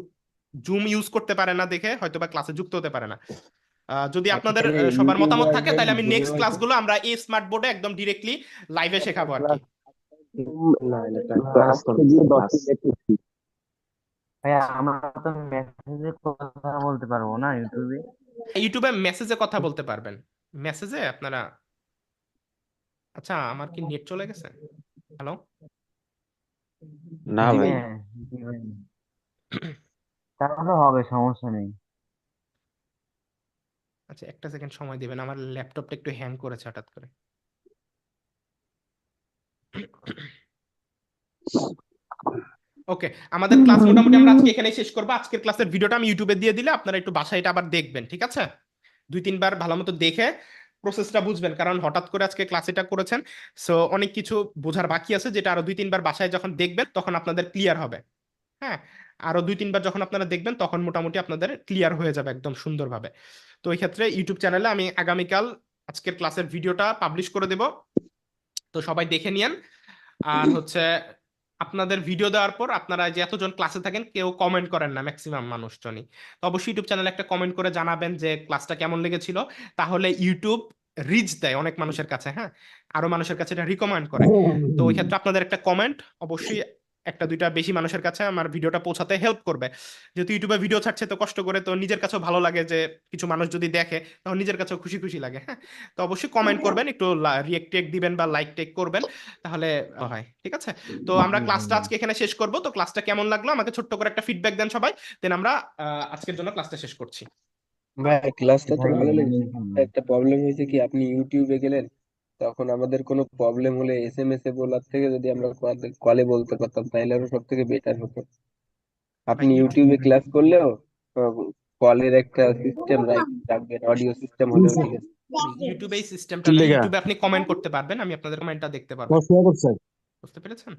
জুম ইউজ করতে পারে না দেখে হয়তো বা ক্লাসে যুক্ত হতে পারে না। যদি আপনি আপনাদের তাহলে সবার ইউটিউবে মতামত থাকে আসবেন, তাহলে আমি জুমেও নেক্সট আসবেন। ক্লাসগুলো আমরা এই স্মার্ট বোর্ডে একদম ডিরেক্টলি লাইভে শেখাবো আর কি। না ক্লাস করবে ক্লাস। ভাইয়া আমরা তো মেসেজে কথা বলতে পারবো না ইউটিউবে? ইউটিউবে মেসেজে কথা বলতে পারবেন, মেসেজে আপনারা। আচ্ছা, আমার কি নেট চলে গেছে? হ্যালো? না জি ভাই। ভাই। হ্যাঁ, জি ভাই। তাহলে হবে, সমস্যা নেই। আচ্ছা, একটা সেকেন্ড সময় দিবেন, আমার ল্যাপটপটা একটু হ্যাং করেছে হঠাৎ করে। ওকে, আমাদের ক্লাস মোটামুটি আমরা আজকে এখানেই শেষ করবো। আজকের ক্লাসের ভিডিওটা আমি ইউটিউবে দিয়ে দিলে আপনারা একটু বাসায় এটা আবার দেখবেন, ঠিক আছে? 2-3 বার ভালো মতো দেখে প্রসেসটা বুঝবেন, কারণ হঠাৎ করে আজকে ক্লাস এটা করেছেন, সো অনেক কিছু বোঝার বাকি আছে, যেটা আরো 2-3 বার বাসায় যখন দেখবেন তখন আপনাদের ক্লিয়ার হবে। হ্যাঁ, আরো 2-3 বার যখন আপনারা দেখবেন তখন মোটামুটি আপনাদের ক্লিয়ার হয়ে যাবে একদম সুন্দরভাবে। তো ওই ক্ষেত্রে ইউটিউব চ্যানেলে আমি আগামীকাল আজকের ক্লাসের ভিডিওটা পাবলিশ করে দেব, তো সবাই দেখে নিয়েন। আর হচ্ছে আপনাদের ভিডিও দেওয়ার পর আপনারা যে এতজন ক্লাসে থাকেন কেউ কমেন্ট করেন না, ম্যাক্সিমাম মানুষজনই, তো অবশ্যই ইউটিউব চ্যানেলে একটা কমেন্ট করে জানাবেন যে ক্লাসটা কেমন লেগেছিল। তাহলে ইউটিউব রিচ দেয় অনেক মানুষের কাছে, হ্যাঁ, আরো মানুষের কাছে এটা রিকমেন্ড করে। তো ওই ক্ষেত্রে আপনাদের একটা কমেন্ট অবশ্যই একটা দুইটা বেশি মানুষের কাছে আমার ভিডিওটা পৌঁছাতে হেল্প করবে। যেহেতু ইউটিউবে ভিডিও ছাড়ছে তো কষ্ট করে, তো নিজের কাছেও ভালো লাগে যে কিছু মানুষ যদি দেখে তখন নিজের কাছেও খুশি খুশি লাগে। হ্যাঁ, তো অবশ্যই কমেন্ট করবেন, একটু রিয়েক্ট টেক দিবেন বা লাইক টেক করবেন, তাহলে হয়, ঠিক আছে? তো আমরা ক্লাসটা আজকে এখানে শেষ করব। তো ক্লাসটা কেমন লাগলো আমাকে ছোট্ট করে একটা ফিডব্যাক দেন সবাই, দেন আমরা আজকের জন্য ক্লাসটা শেষ করছি। ভাই ক্লাসটা তো ভাই ভালো লেগেছে, একটা প্রবলেম হয়েছে কি, আপনি ইউটিউবে গেলেন, তখন আমাদের কোনো প্রবলেম হলে SMS এ বলার থেকে যদি আমরা কলে বলতে পারতাম তাহলে আরো সব থেকে বেটার হতো। ভাই আপনি ইউটিউবে ক্লাস করলেও কলের একটা সিস্টেম রাখবেন, অডিও সিস্টেম হলেও ঠিক আছে। ইউটিউবে এই সিস্টেমটা কি নাই, লেগা ইউটিউবে আপনি কমেন্ট করতে পারবেন, আমি আপনাদের কমেন্টটা দেখতে পারবো। ও শেয়ার করছে বুঝতে পেরেছেন?